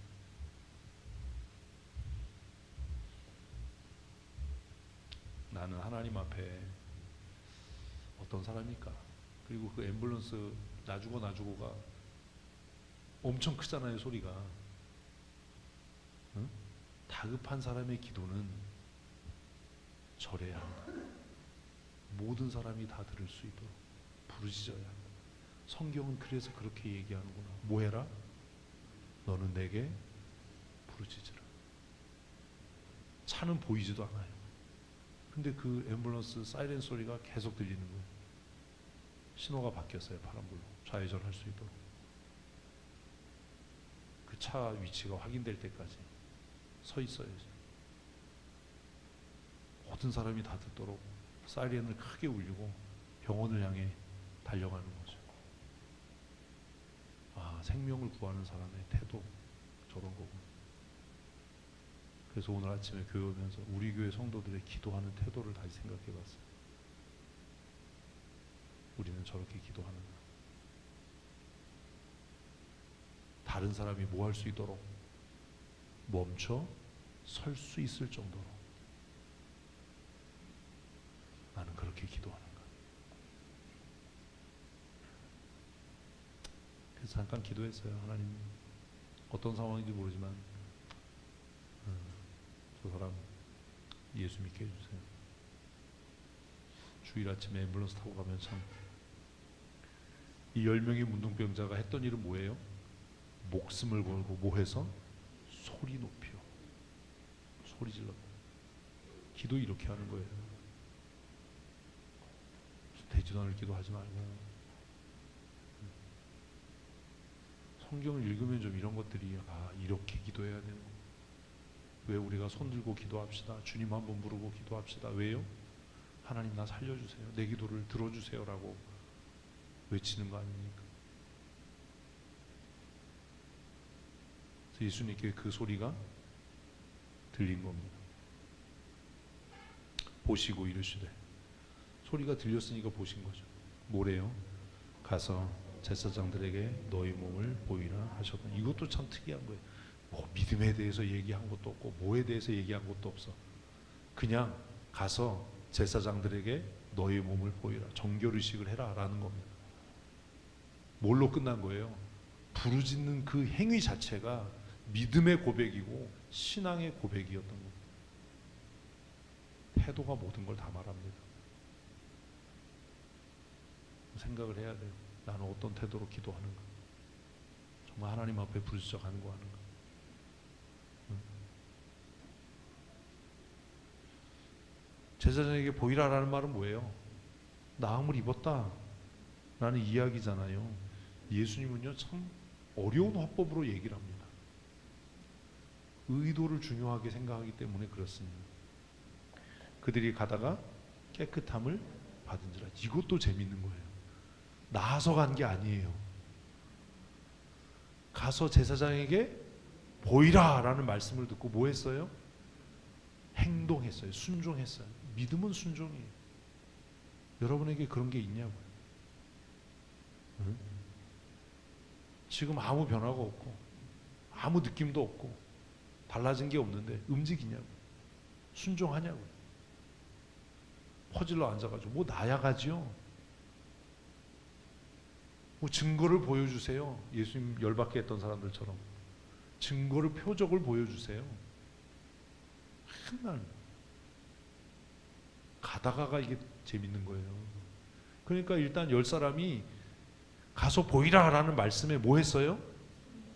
나는 하나님 앞에 어떤 사람일까? 그리고 그 앰뷸런스 놔주고가 엄청 크잖아요 소리가. 응? 다급한 사람의 기도는 절해야 한다. 모든 사람이 다 들을 수 있도록 부르짖어야 한다. 성경은 그래서 그렇게 얘기하는구나. 뭐 해라? 너는 내게 부르짖으라. 차는 보이지도 않아요. 근데 그 앰뷸런스 사이렌 소리가 계속 들리는 거예요. 신호가 바뀌었어요. 파란불로 좌회전할 수 있도록. 그 차 위치가 확인될 때까지 서 있어야죠. 모든 사람이 다 듣도록 사이렌을 크게 울리고 병원을 향해 달려가는 거죠. 생명을 구하는 사람의 태도 저런 거고. 그래서 오늘 아침에 교회 오면서 우리 교회 성도들의 기도하는 태도를 다시 생각해 봤어요. 우리는 저렇게 기도하는가? 다른 사람이 뭐 할 수 있도록 멈춰 설 수 있을 정도로 나는 그렇게 기도하는가? 그래서 잠깐 기도했어요. 하나님, 어떤 상황인지 모르지만 저 사람 예수 믿게 해주세요. 주일 아침에 앰뷸런스 타고 가면 참 이 10명의 문둥병자가 했던 일은 뭐예요? 목숨을 걸고 뭐 해서? 소리 높여 소리 질러. 기도 이렇게 하는 거예요. 되지도 않을 기도하지 말고 성경을 읽으면 좀 이런 것들이 이렇게 기도해야 되는 거. 왜 우리가 손 들고 기도합시다. 주님 한번 부르고 기도합시다. 왜요? 하나님 나 살려주세요. 내 기도를 들어주세요라고 외치는 거 아닙니까? 그래서 예수님께 그 소리가 들린 겁니다. 보시고 이르시되, 소리가 들렸으니까 보신 거죠. 뭐래요? 가서 제사장들에게 너희 몸을 보이라 하셨다. 이것도 참 특이한 거예요. 뭐 믿음에 대해서 얘기한 것도 없고 뭐에 대해서 얘기한 것도 없어. 그냥 가서 제사장들에게 너희 몸을 보이라, 정결의식을 해라 라는 겁니다. 뭘로 끝난 거예요? 부르짖는 그 행위 자체가 믿음의 고백이고 신앙의 고백이었던 겁니다. 태도가 모든 걸 다 말합니다. 생각을 해야 돼요. 나는 어떤 태도로 기도하는가? 정말 하나님 앞에 부르짖어 간구하는가? 제사장에게 보이라라는 말은 뭐예요? 나음을 입었다 라는 이야기잖아요. 예수님은요 참 어려운 화법으로 얘기를 합니다. 의도를 중요하게 생각하기 때문에 그렇습니다. 그들이 가다가 깨끗함을 받은지라. 이것도 재밌는 거예요. 나아서 간 게 아니에요. 가서 제사장에게 보이라 라는 말씀을 듣고 뭐 했어요? 행동했어요. 순종했어요. 믿음은 순종이에요. 여러분에게 그런 게 있냐고요. 응? 지금 아무 변화가 없고 아무 느낌도 없고 달라진 게 없는데 움직이냐고, 순종하냐고. 퍼질러 앉아가지고 뭐 나야가지요. 뭐 증거를 보여주세요. 예수님 열받게 했던 사람들처럼 증거를, 표적을 보여주세요. 맨날 가다가가 이게 재밌는 거예요. 그러니까 일단 10사람이 가서 보이라 라는 말씀에 뭐 했어요?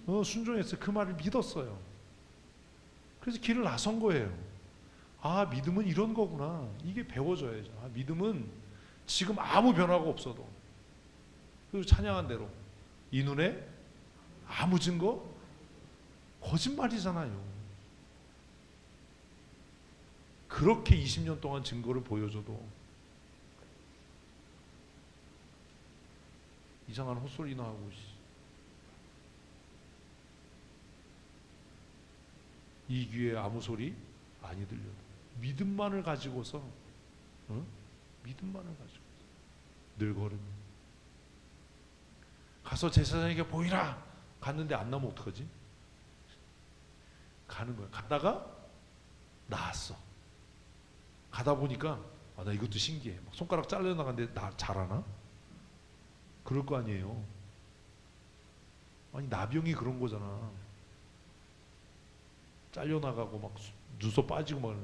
순종했어요. 그 말을 믿었어요. 그래서 길을 나선 거예요. 아, 믿음은 이런 거구나. 이게 배워져야죠. 아, 믿음은 지금 아무 변화가 없어도, 그리고 찬양한 대로 이 눈에 아무 증거? 거짓말이잖아요. 그렇게 20년 동안 증거를 보여줘도 이상한 헛소리나 하고, 이 귀에 아무 소리 많이 들려도 믿음만을 가지고서, 믿음만을 가지고 늘 걸으면, 가서 제사장에게 보이라 갔는데 안 나면 어떡하지? 가는 거야. 갔다가 나았어. 가다 보니까 나 이것도 신기해. 막 손가락 잘려나가는데 나 잘하나? 그럴 거 아니에요. 아니 나병이 그런 거잖아. 잘려나가고 막 눈썹 빠지고 막.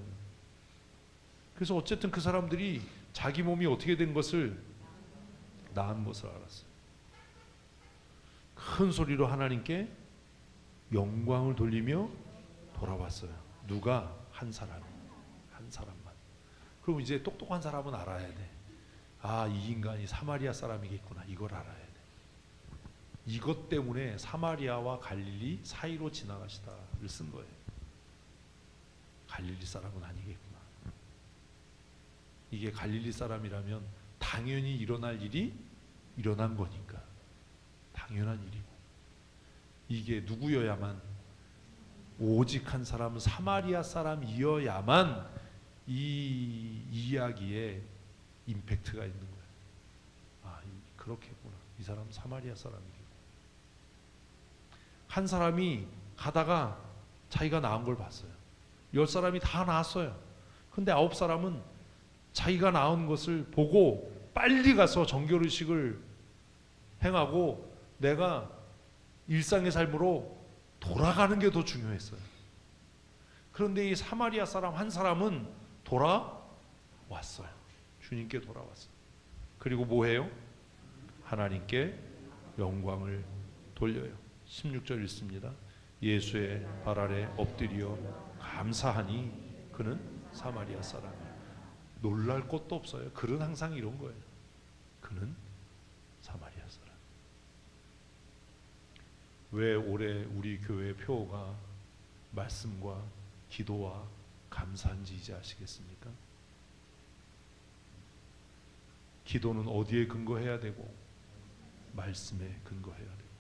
그래서 어쨌든 그 사람들이 자기 몸이 어떻게 된 것을, 나은 것을 알았어요. 큰 소리로 하나님께 영광을 돌리며 돌아왔어요. 누가? 한 사람만. 그럼 이제 똑똑한 사람은 알아야 돼. 아, 이 인간이 사마리아 사람이겠구나. 이걸 알아야 돼. 이것 때문에 사마리아와 갈릴리 사이로 지나가시다를 쓴 거예요. 갈릴리 사람은 아니겠구나. 이게 갈릴리 사람이라면 당연히 일어날 일이 일어난 거니까 당연한 일이고, 이게 누구여야만, 오직 한 사람은 사마리아 사람이어야만 이 이야기에 임팩트가 있는 거예요. 아, 그렇겠구나. 이 사람은 사마리아 사람이겠구나. 한 사람이 가다가 자기가 나은 걸 봤어요. 10사람이 다 나았어요. 근데 9사람은 자기가 나은 것을 보고 빨리 가서 정결의식을 행하고 내가 일상의 삶으로 돌아가는 게 더 중요했어요. 그런데 이 사마리아 사람 한 사람은 돌아왔어요. 주님께 돌아왔어요. 그리고 뭐해요? 하나님께 영광을 돌려요. 16절 읽습니다. 예수의 발 아래 엎드려 감사하니 그는 사마리아 사람이에요. 놀랄 것도 없어요. 글은 항상 이런 거예요. 그는 사마리아 사람. 왜 올해 우리 교회 표어가 말씀과 기도와 감사인지 이제 아시겠습니까? 기도는 어디에 근거해야 되고 말씀에 근거해야 되고,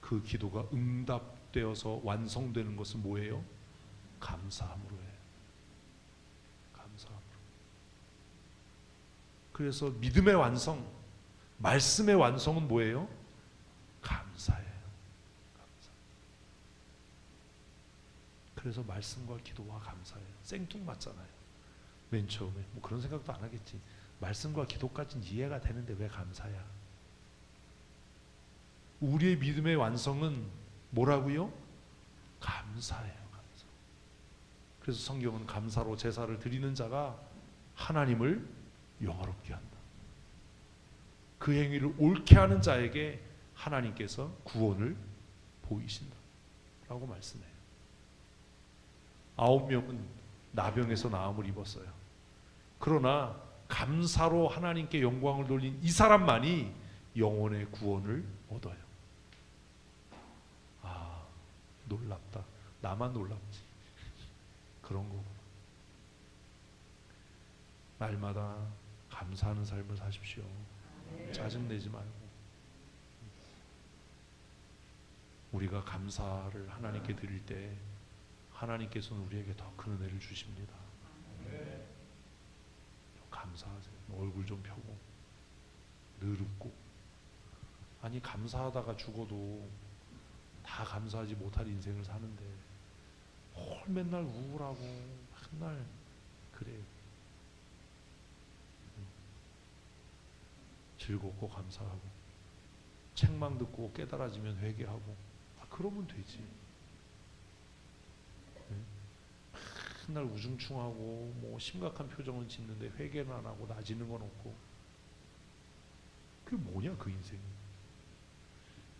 그 기도가 응답되어서 완성되는 것은 뭐예요? 감사함으로 해요. 감사함으로. 그래서 믿음의 완성, 말씀의 완성은 뭐예요? 감사예요. 감사. 그래서 말씀과 기도와 감사예요. 생뚱맞잖아요. 맨 처음에 뭐 그런 생각도 안 하겠지. 말씀과 기도까지는 이해가 되는데 왜 감사야? 우리의 믿음의 완성은 뭐라고요? 감사예요. 감사. 그래서 성경은 감사로 제사를 드리는 자가 하나님을 영화롭게 한다. 그 행위를 옳게 하는 자에게 하나님께서 구원을 보이신다 라고 말씀해요. 9명은 나병에서 나음을 입었어요. 그러나 감사로 하나님께 영광을 돌린 이 사람만이 영혼의 구원을 얻어요. 아, 놀랍다. 나만 놀랍지. 그런 거구나. 날마다 감사하는 삶을 사십시오. 짜증내지 말고. 우리가 감사를 하나님께 드릴 때 하나님께서는 우리에게 더 큰 은혜를 주십니다. 감사하세요. 얼굴 좀 펴고 늘 웃고. 아니 감사하다가 죽어도 다 감사하지 못할 인생을 사는데 맨날 우울하고 맨날 그래요. 즐겁고 감사하고, 책망 듣고 깨달아지면 회개하고, 그러면 되지. 맨날 우중충하고 뭐 심각한 표정은 짓는데 회개는 안 하고 나지는 건 없고, 그게 뭐냐 그 인생이.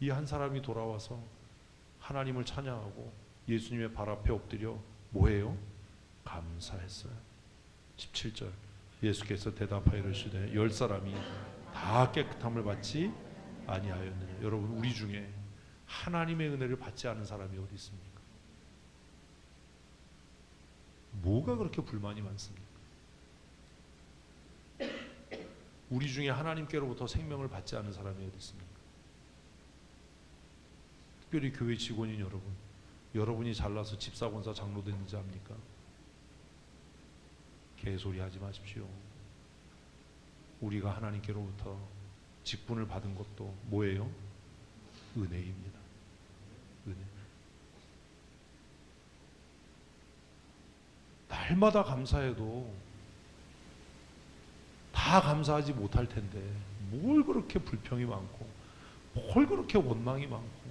이 한 사람이 돌아와서 하나님을 찬양하고 예수님의 발 앞에 엎드려 뭐해요? 감사했어요. 17절 예수께서 대답하여 이르시되 10사람이 다 깨끗함을 받지 아니하였느냐. 여러분, 우리 중에 하나님의 은혜를 받지 않은 사람이 어디 있습니까? 뭐가 그렇게 불만이 많습니까? 우리 중에 하나님께로부터 생명을 받지 않은 사람이 어디 있습니까? 특별히 교회 직원인 여러분, 여러분이 잘나서 집사, 권사, 장로 됐는지 압니까? 개소리 하지 마십시오. 우리가 하나님께로부터 직분을 받은 것도 뭐예요? 은혜입니다. 은혜. 날마다 감사해도 다 감사하지 못할 텐데 뭘 그렇게 불평이 많고 뭘 그렇게 원망이 많고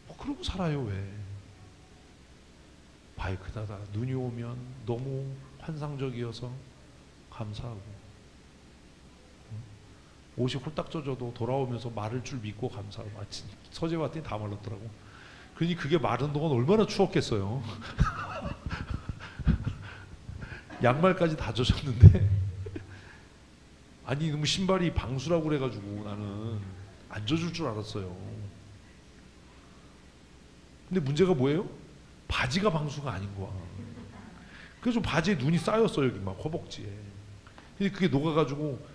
뭐 그러고 살아요. 왜? 바이크다가 눈이 오면 너무 환상적이어서 감사하고, 옷이 홀딱 젖어도 돌아오면서 마를 줄 믿고 감사하고. 서재 왔더니 다 말랐더라고. 그러니 그게 마른 동안 얼마나 추웠겠어요. 양말까지 다 젖었는데 아니 너무 신발이 방수라고 그래가지고 나는 안 젖을 줄 알았어요. 근데 문제가 뭐예요? 바지가 방수가 아닌 거야. 그래서 바지에 눈이 쌓였어. 여기 막 허벅지에. 근데 그게 녹아가지고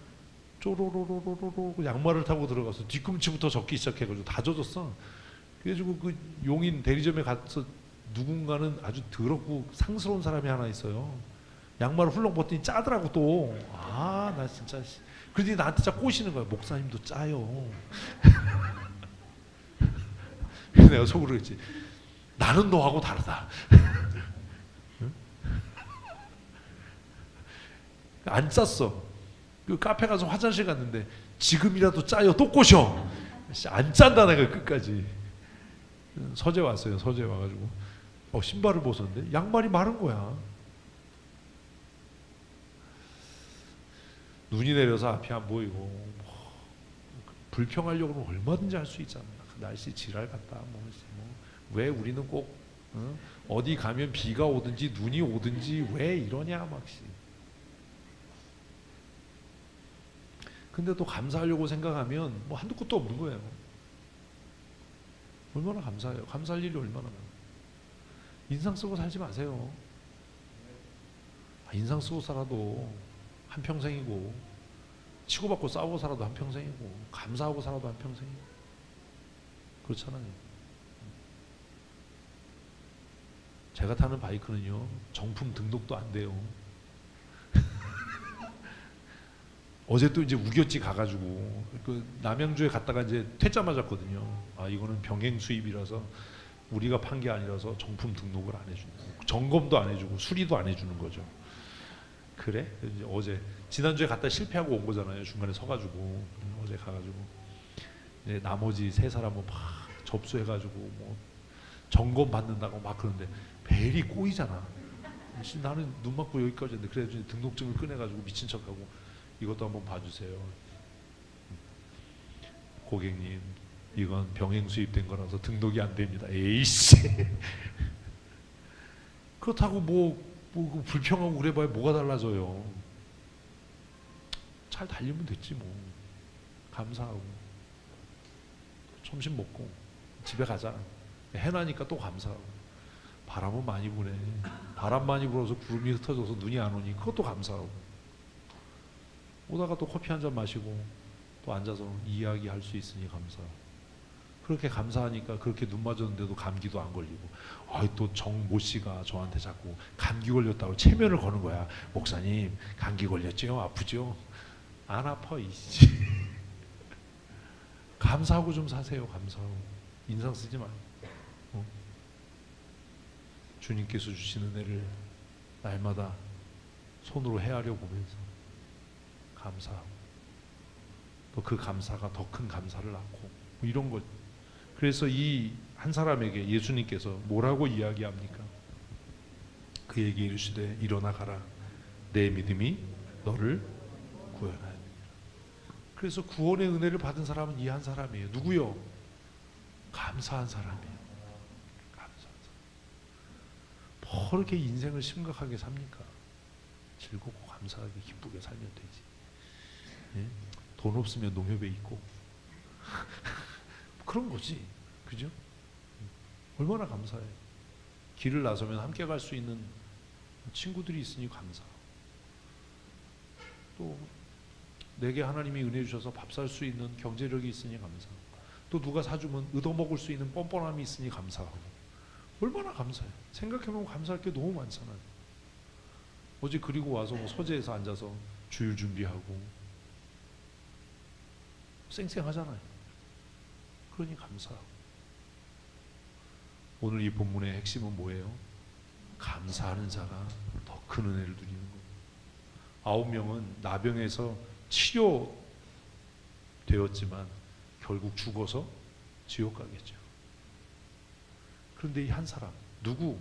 쪼로로로로로 양말을 타고 들어가서 뒤꿈치부터 젖기 시작해가지고 다 젖었어. 그래가지고 그 용인 대리점에 가서 누군가는 아주 더럽고 상스러운 사람이 하나 있어요. 양말을 훌렁 벗더니 짜더라고 또. 아, 나 진짜. 그러더니 나한테 진짜 꼬시는 거야. 목사님도 짜요. 그래서 내가 속으로 그랬지. 나는 너하고 다르다. 안 짰어. 그 카페 가서 화장실 갔는데 지금이라도 짜요. 또 꼬셔. 안 짠다 내가 끝까지. 서재 왔어요. 서재 와가지고 신발을 벗었는데 양말이 마른 거야. 눈이 내려서 앞이 안 보이고 불평하려고 하면 얼마든지 할 수 있잖아요. 날씨 지랄 같다. 왜 우리는 꼭 어디 가면 비가 오든지 눈이 오든지 왜 이러냐 막시. 근데 또 감사하려고 생각하면 뭐 한두 끝도 없는 거예요. 얼마나 감사해요. 감사할 일이 얼마나 많아요. 인상 쓰고 살지 마세요. 인상 쓰고 살아도 한평생이고, 치고받고 싸우고 살아도 한평생이고, 감사하고 살아도 한평생이고, 그렇잖아요. 제가 타는 바이크는요 정품 등록도 안 돼요. 어제 또 이제 우겼지 가가지고 그 남양주에 갔다가 이제 퇴짜 맞았거든요. 아 이거는 병행 수입이라서 우리가 판 게 아니라서 정품 등록을 안 해주는, 점검도 안 해주고 수리도 안 해주는 거죠. 그래? 이제 어제 지난주에 갔다 실패하고 온 거잖아요. 중간에 서가지고 어제 가가지고 이제 나머지 세 사람은 막 접수해가지고 뭐 점검 받는다고 막 그러는데 벨이 꼬이잖아. 나는 눈 맞고 여기까지 했는데 그래가지고 등록증을 꺼내가지고 미친 척하고 이것도 한번 봐주세요. 고객님 이건 병행 수입된 거라서 등록이 안 됩니다. 에이씨. 그렇다고 뭐 불평하고 그래봐야 뭐가 달라져요. 잘 달리면 됐지 뭐. 감사하고 점심 먹고 집에 가자. 해나니까 또 감사하고. 바람은 많이 부네. 바람 많이 불어서 구름이 흩어져서 눈이 안 오니 그것도 감사하고. 오다가 또 커피 한 잔 마시고 또 앉아서 이야기할 수 있으니 감사하고. 그렇게 감사하니까 그렇게 눈 맞았는데도 감기도 안 걸리고, 또 정모 씨가 저한테 자꾸 감기 걸렸다고 체면을 거는 거야. 목사님 감기 걸렸죠? 아프죠? 안 아파 이씨. 감사하고 좀 사세요. 감사하고 인상 쓰지 마요. 주님께서 주시는 은혜를 날마다 손으로 헤아려 보면서 감사하고, 또 그 감사가 더 큰 감사를 낳고 뭐 이런 것. 그래서 이 한 사람에게 예수님께서 뭐라고 이야기합니까? 그에게 이르시되 일어나 가라, 내 믿음이 너를 구원하였느니라. 그래서 구원의 은혜를 받은 사람은 이 한 사람이에요. 누구요? 감사한 사람이에요. 감사한 사람. 뭐 이렇게 인생을 심각하게 삽니까? 즐겁고 감사하게 기쁘게 살면 되지. 예? 돈 없으면 농협에 있고 그런 거지. 그죠? 얼마나 감사해. 길을 나서면 함께 갈 수 있는 친구들이 있으니 감사하고, 또 내게 하나님이 은혜 주셔서 밥 살 수 있는 경제력이 있으니 감사하고, 또 누가 사주면 얻어먹을 수 있는 뻔뻔함이 있으니 감사하고. 얼마나 감사해. 생각해보면 감사할 게 너무 많잖아요. 어제 그리고 와서 뭐 서재에서 앉아서 주일 준비하고 쌩쌩하잖아요. 그러니 감사하고. 오늘 이 본문의 핵심은 뭐예요? 감사하는 자가 더 큰 은혜를 누리는 거예요. 9명은 나병에서 치료되었지만 결국 죽어서 지옥 가겠죠. 그런데 이 한 사람 누구?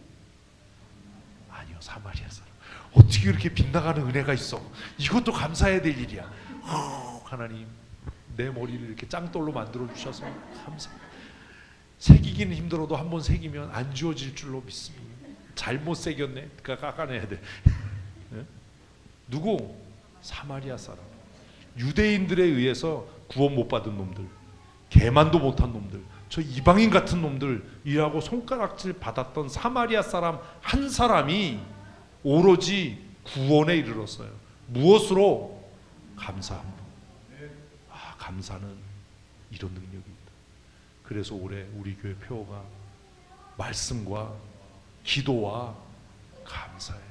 아니요, 사마리아 사람. 어떻게 그렇게 빗나가는 은혜가 있어? 이것도 감사해야 될 일이야. 하나님 내 머리를 이렇게 짱돌로 만들어 주셔서 감사. 새기기는 힘들어도 한번 새기면 안 지워질 줄로 믿습니다. 잘못 새겼네. 그러니까 깎아내야 돼. 네? 누구? 사마리아 사람. 유대인들에 의해서 구원 못 받은 놈들, 개만도 못한 놈들, 저 이방인 같은 놈들이라고 손가락질 받았던 사마리아 사람 한 사람이 오로지 구원에 이르렀어요. 무엇으로? 감사함으로. 감사는 이런 능력이 있다. 그래서 올해 우리 교회 표어가 말씀과 기도와 감사예요.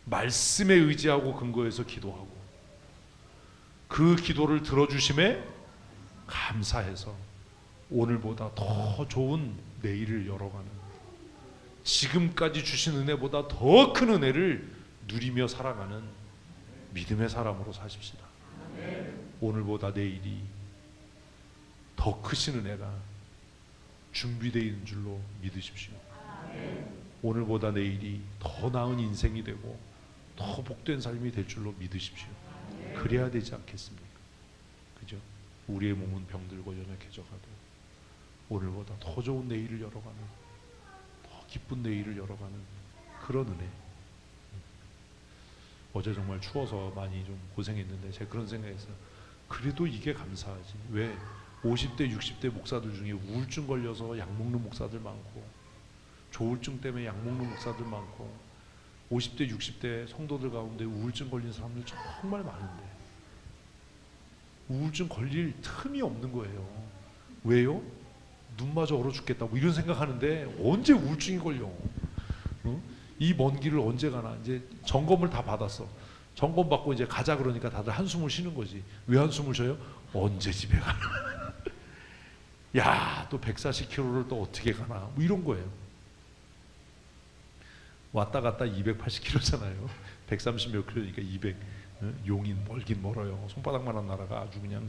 말씀에 의지하고 근거해서 기도하고, 그 기도를 들어주심에 감사해서 오늘보다 더 좋은 내일을 열어가는, 지금까지 주신 은혜보다 더 큰 은혜를 누리며 살아가는 믿음의 사람으로 사십시다. 오늘보다 내일이 더 크신 은혜가 준비되어 있는 줄로 믿으십시오. 오늘보다 내일이 더 나은 인생이 되고 더 복된 삶이 될 줄로 믿으십시오. 그래야 되지 않겠습니까? 그죠? 우리의 몸은 병들고 연약해져가도 오늘보다 더 좋은 내일을 열어가는, 더 기쁜 내일을 열어가는 그런 은혜. 어제 정말 추워서 많이 좀 고생했는데 제가 그런 생각했어요. 그래도 이게 감사하지. 왜 50대 60대 목사들 중에 우울증 걸려서 약 먹는 목사들 많고, 조울증 때문에 약 먹는 목사들 많고, 50대 60대 성도들 가운데 우울증 걸린 사람들 정말 많은데 우울증 걸릴 틈이 없는 거예요. 왜요? 눈마저 얼어 죽겠다 뭐 이런 생각하는데 언제 우울증이 걸려? 이 먼 길을 언제 가나? 이제 점검을 다 받았어. 점검 받고 이제 가자 그러니까 다들 한숨을 쉬는 거지. 왜 한숨을 쉬어요? 언제 집에 가나? 야, 또 140km를 또 어떻게 가나? 뭐 이런 거예요. 왔다 갔다 280km잖아요. 130 몇 킬로니까 200. 용인 멀긴 멀어요. 손바닥만한 나라가 아주 그냥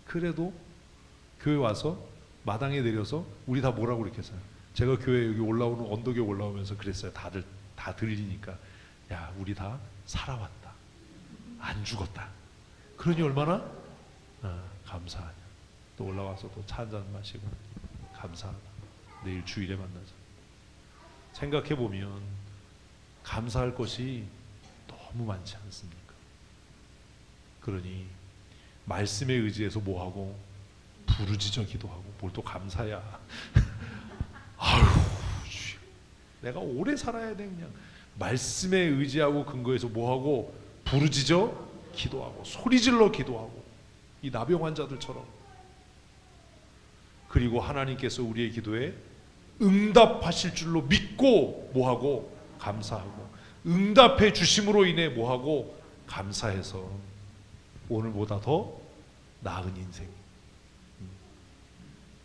그래도 교회 와서 마당에 내려서 우리 다 뭐라고 그랬겠어요? 제가 교회 여기 올라오는 언덕에 올라오면서 그랬어요. 다들 다 들리니까 야, 우리 다 살아왔다. 안 죽었다. 그러니 얼마나 감사하냐. 또 올라와서 또 차 한잔 마시고 감사하다. 내일 주일에 만나자. 생각해 보면 감사할 것이 너무 많지 않습니까? 그러니 말씀에 의지해서 뭐하고 부르짖어 기도하고 뭘 또 감사야. 아유, 내가 오래 살아야 돼. 그냥 말씀에 의지하고 근거해서 뭐하고 부르짖어 기도하고 소리질러 기도하고 이 나병 환자들처럼. 그리고 하나님께서 우리의 기도에 응답하실 줄로 믿고 뭐하고 감사하고 응답해 주심으로 인해 뭐하고 감사해서 오늘보다 더 나은 인생,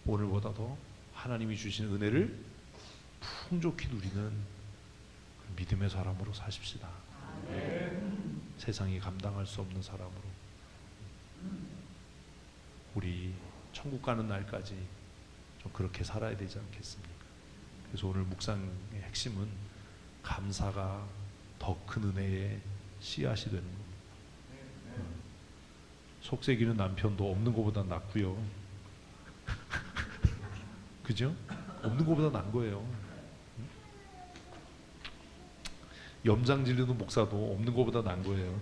오늘보다 더 하나님이 주시는 은혜를 풍족히 누리는 믿음의 사람으로 사십시다. 세상이 감당할 수 없는 사람으로 우리 천국 가는 날까지 좀 그렇게 살아야 되지 않겠습니까? 그래서 오늘 묵상의 핵심은 감사가 더 큰 은혜의 씨앗이 되는 겁니다. 속삭이는 남편도 없는 것보다 낫고요. 그죠? 없는 것보다 난 거예요. 염장 지르는 목사도 없는 것보다 난 거예요.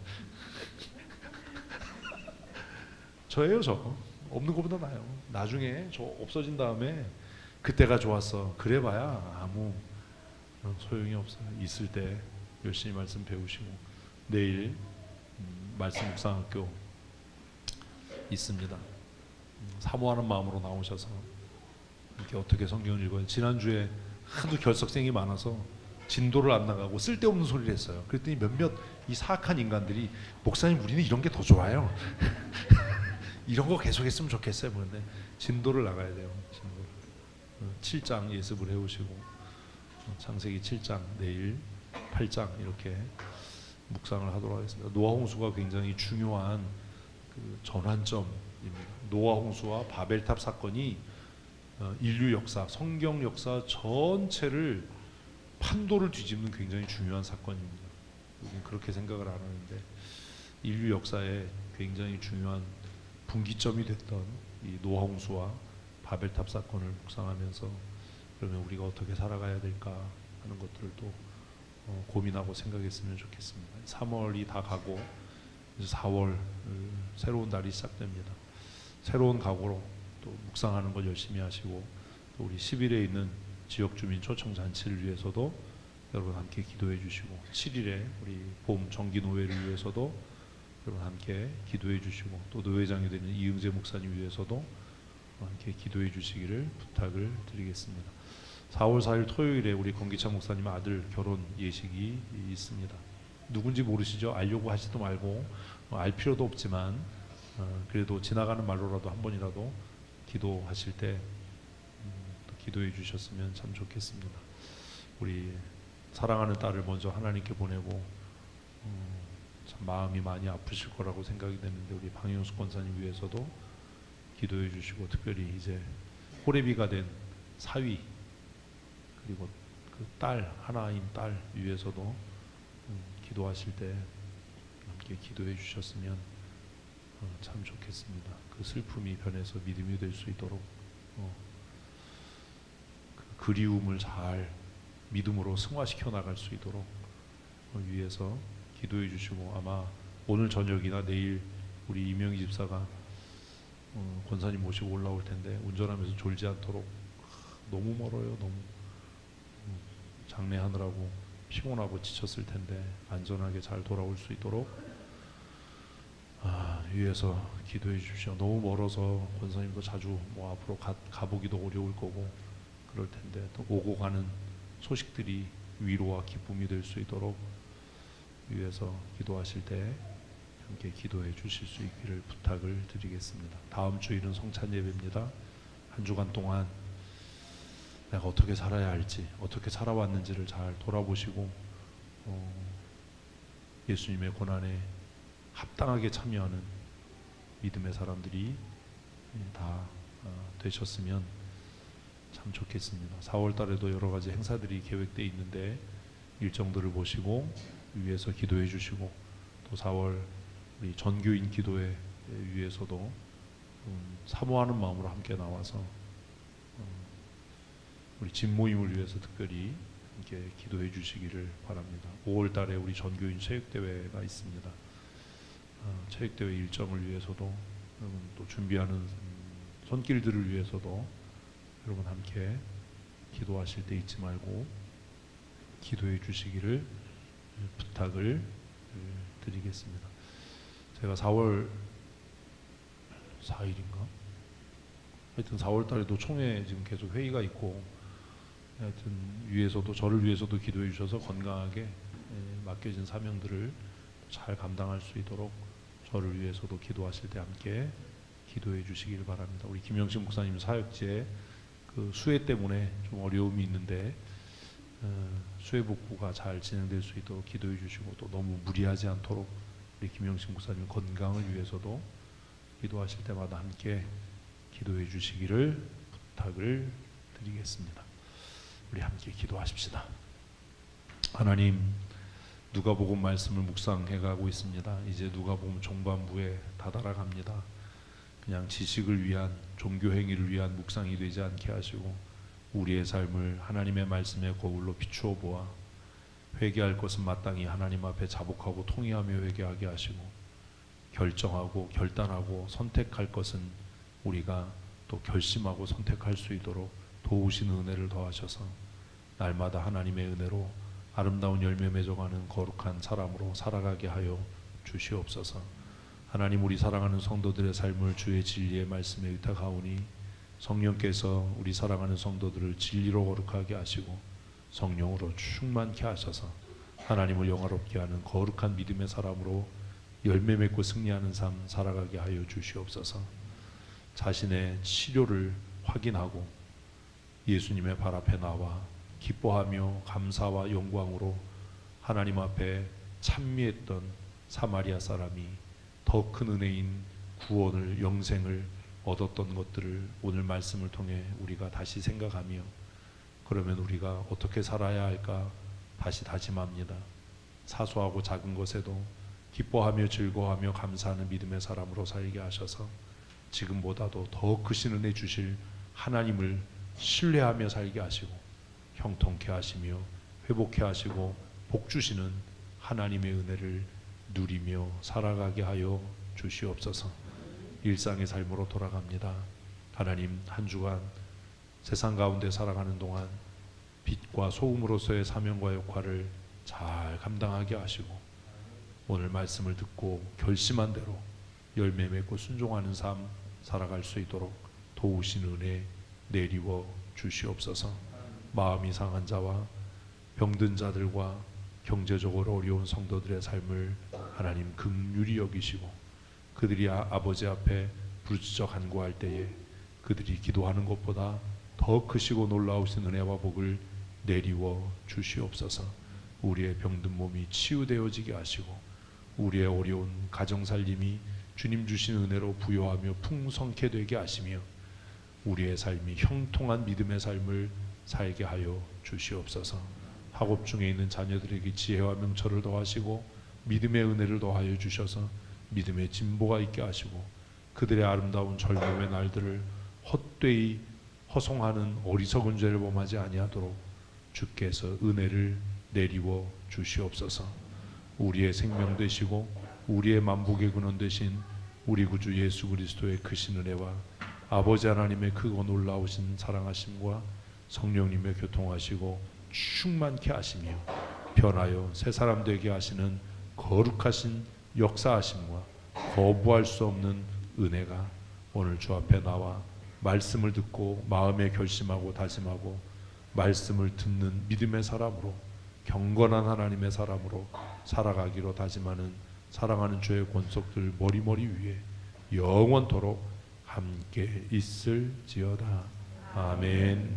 저예요, 저. 없는 것보다 나아요. 나중에 저 없어진 다음에 그때가 좋았어. 그래봐야 아무 소용이 없어요. 있을 때 열심히 말씀 배우시고 내일 말씀 묵상학교 있습니다. 사모하는 마음으로 나오셔서 이렇게 어떻게 성경을 읽어요. 지난주에 하도 결석생이 많아서 진도를 안 나가고 쓸데없는 소리를 했어요. 그랬더니 몇몇 이 사악한 인간들이 목사님 우리는 이런 게 더 좋아요. 이런 거 계속했으면 좋겠어요. 그런데 진도를 나가야 돼요. 진도를. 7장 예습을 해오시고 창세기 7장 내일 8장 이렇게 묵상을 하도록 하겠습니다. 노아 홍수가 굉장히 중요한 그 전환점입니다. 노아 홍수와 바벨탑 사건이 인류 역사, 성경 역사 전체를 판도를 뒤집는 굉장히 중요한 사건입니다. 우리는 그렇게 생각을 안 하는데 인류 역사에 굉장히 중요한 분기점이 됐던 이 노아 홍수와 바벨탑 사건을 묵상하면서 그러면 우리가 어떻게 살아가야 될까 하는 것들을 또 고민하고 생각했으면 좋겠습니다. 3월이 다 가고 이제 4월 새로운 달이 시작됩니다. 새로운 각오로 또 묵상하는 걸 열심히 하시고 또 우리 10일에 있는 지역 주민 초청 잔치를 위해서도 여러분 함께 기도해 주시고 7일에 우리 봄 정기 노회를 위해서도 여러분 함께 기도해 주시고 또 노회장이 되는 이응재 목사님 위해서도 함께 기도해 주시기를 부탁을 드리겠습니다. 4월 4일 토요일에 우리 권기찬 목사님 아들 결혼 예식이 있습니다. 누군지 모르시죠? 알려고 하지도 말고 알 필요도 없지만 그래도 지나가는 말로라도 한 번이라도 기도하실 때 기도해 주셨으면 참 좋겠습니다. 우리 사랑하는 딸을 먼저 하나님께 보내고 참 마음이 많이 아프실 거라고 생각이 되는데 우리 방영수 권사님 위해서도 기도해 주시고 특별히 이제 호레비가 된 사위, 그리고 그 딸, 하나인 딸 위해서도 기도하실 때 함께 기도해 주셨으면 참 좋겠습니다. 그 슬픔이 변해서 믿음이 될 수 있도록 그 그리움을 잘 믿음으로 승화시켜 나갈 수 있도록 위해서 기도해 주시고, 아마 오늘 저녁이나 내일 우리 이명희 집사가 권사님 모시고 올라올 텐데 운전하면서 졸지 않도록, 너무 멀어요. 너무 장례하느라고 피곤하고 지쳤을 텐데 안전하게 잘 돌아올 수 있도록 위해서 기도해 주십시오. 너무 멀어서 권사님도 자주 앞으로 가보기도 어려울 거고 그럴 텐데, 또 오고 가는 소식들이 위로와 기쁨이 될 수 있도록 위해서 기도하실 때 함께 기도해 주실 수 있기를 부탁을 드리겠습니다. 다음 주일은 성찬 예배입니다. 한 주간 동안 내가 어떻게 살아야 할지, 어떻게 살아왔는지를 잘 돌아보시고 예수님의 고난에 합당하게 참여하는 믿음의 사람들이 다 되셨으면 참 좋겠습니다. 4월 달에도 여러 가지 행사들이 계획되어 있는데 일정들을 보시고 위해서 기도해 주시고, 또 4월 우리 전교인 기도회 위해서도 사모하는 마음으로 함께 나와서 우리 집 모임을 위해서 특별히 함께 기도해 주시기를 바랍니다. 5월 달에 우리 전교인 체육대회가 있습니다. 체육대회 일정을 위해서도, 여러분 또 준비하는 손길들을 위해서도 여러분 함께 기도하실 때 잊지 말고 기도해 주시기를 부탁을 드리겠습니다. 제가 4월 4일인가? 하여튼 4월 달에도 총회 지금 계속 회의가 있고, 하여튼 위해서도, 저를 위해서도 기도해 주셔서 건강하게 맡겨진 사명들을 잘 감당할 수 있도록 저를 위해서도 기도하실 때 함께 기도해 주시길 바랍니다. 우리 김영식 목사님 사역지에 그 수해 때문에 좀 어려움이 있는데 수해 복구가 잘 진행될 수 있도록 기도해 주시고, 또 너무 무리하지 않도록 우리 김영식 목사님 건강을 위해서도 기도하실 때마다 함께 기도해 주시기를 부탁을 드리겠습니다. 우리 함께 기도하십시다. 하나님, 누가복음 말씀을 묵상해 가고 있습니다. 이제 누가복음 종반부에 다다라갑니다. 그냥 지식을 위한, 종교 행위를 위한 묵상이 되지 않게 하시고 우리의 삶을 하나님의 말씀의 거울로 비추어 보아 회개할 것은 마땅히 하나님 앞에 자복하고 통회하며 회개하게 하시고, 결정하고 결단하고 선택할 것은 우리가 또 결심하고 선택할 수 있도록 도우신 은혜를 더하셔서 날마다 하나님의 은혜로 아름다운 열매 맺어가는 거룩한 사람으로 살아가게 하여 주시옵소서. 하나님, 우리 사랑하는 성도들의 삶을 주의 진리의 말씀에 의탁하오니 성령께서 우리 사랑하는 성도들을 진리로 거룩하게 하시고 성령으로 충만케 하셔서 하나님을 영화롭게 하는 거룩한 믿음의 사람으로 열매 맺고 승리하는 삶 살아가게 하여 주시옵소서. 자신의 치료를 확인하고 예수님의 발 앞에 나와 기뻐하며 감사와 영광으로 하나님 앞에 찬미했던 사마리아 사람이 더 큰 은혜인 구원을, 영생을 얻었던 것들을 오늘 말씀을 통해 우리가 다시 생각하며, 그러면 우리가 어떻게 살아야 할까 다시 다짐합니다. 사소하고 작은 것에도 기뻐하며 즐거워하며 감사하는 믿음의 사람으로 살게 하셔서 지금보다도 더 크신 은혜 주실 하나님을 신뢰하며 살게 하시고 형통케 하시며 회복케 하시고 복 주시는 하나님의 은혜를 누리며 살아가게 하여 주시옵소서. 일상의 삶으로 돌아갑니다. 하나님, 한 주간 세상 가운데 살아가는 동안 빛과 소금으로서의 사명과 역할을 잘 감당하게 하시고 오늘 말씀을 듣고 결심한 대로 열매 맺고 순종하는 삶 살아갈 수 있도록 도우신 은혜 내리워 주시옵소서. 마음이 상한 자와 병든 자들과 경제적으로 어려운 성도들의 삶을 하나님 긍휼히 여기시고 그들이 아버지 앞에 부르짖어 간구할 때에 그들이 기도하는 것보다 더 크시고 놀라우신 은혜와 복을 내리워 주시옵소서. 우리의 병든 몸이 치유되어지게 하시고 우리의 어려운 가정살림이 주님 주신 은혜로 부요하며 풍성케 되게 하시며 우리의 삶이 형통한 믿음의 삶을 살게 하여 주시옵소서. 학업 중에 있는 자녀들에게 지혜와 명철을 더하시고 믿음의 은혜를 더하여 주셔서 믿음의 진보가 있게 하시고 그들의 아름다운 젊음의 날들을 헛되이 허송하는 어리석은 죄를 범하지 아니하도록 주께서 은혜를 내리워 주시옵소서. 우리의 생명 되시고 우리의 만복의 근원 되신 우리 구주 예수 그리스도의 크신 은혜와 아버지 하나님의 크고 놀라우신 사랑하심과 성령님의 교통하시고 충만케 하시며 변하여 새 사람 되게 하시는 거룩하신 역사하심과 거부할 수 없는 은혜가 오늘 주 앞에 나와 말씀을 듣고 마음에 결심하고 다짐하고 말씀을 듣는 믿음의 사람으로 경건한 하나님의 사람으로 살아가기로 다짐하는 사랑하는 주의 권속들 머리머리 위에 영원토록 함께 있을지어다. 아멘.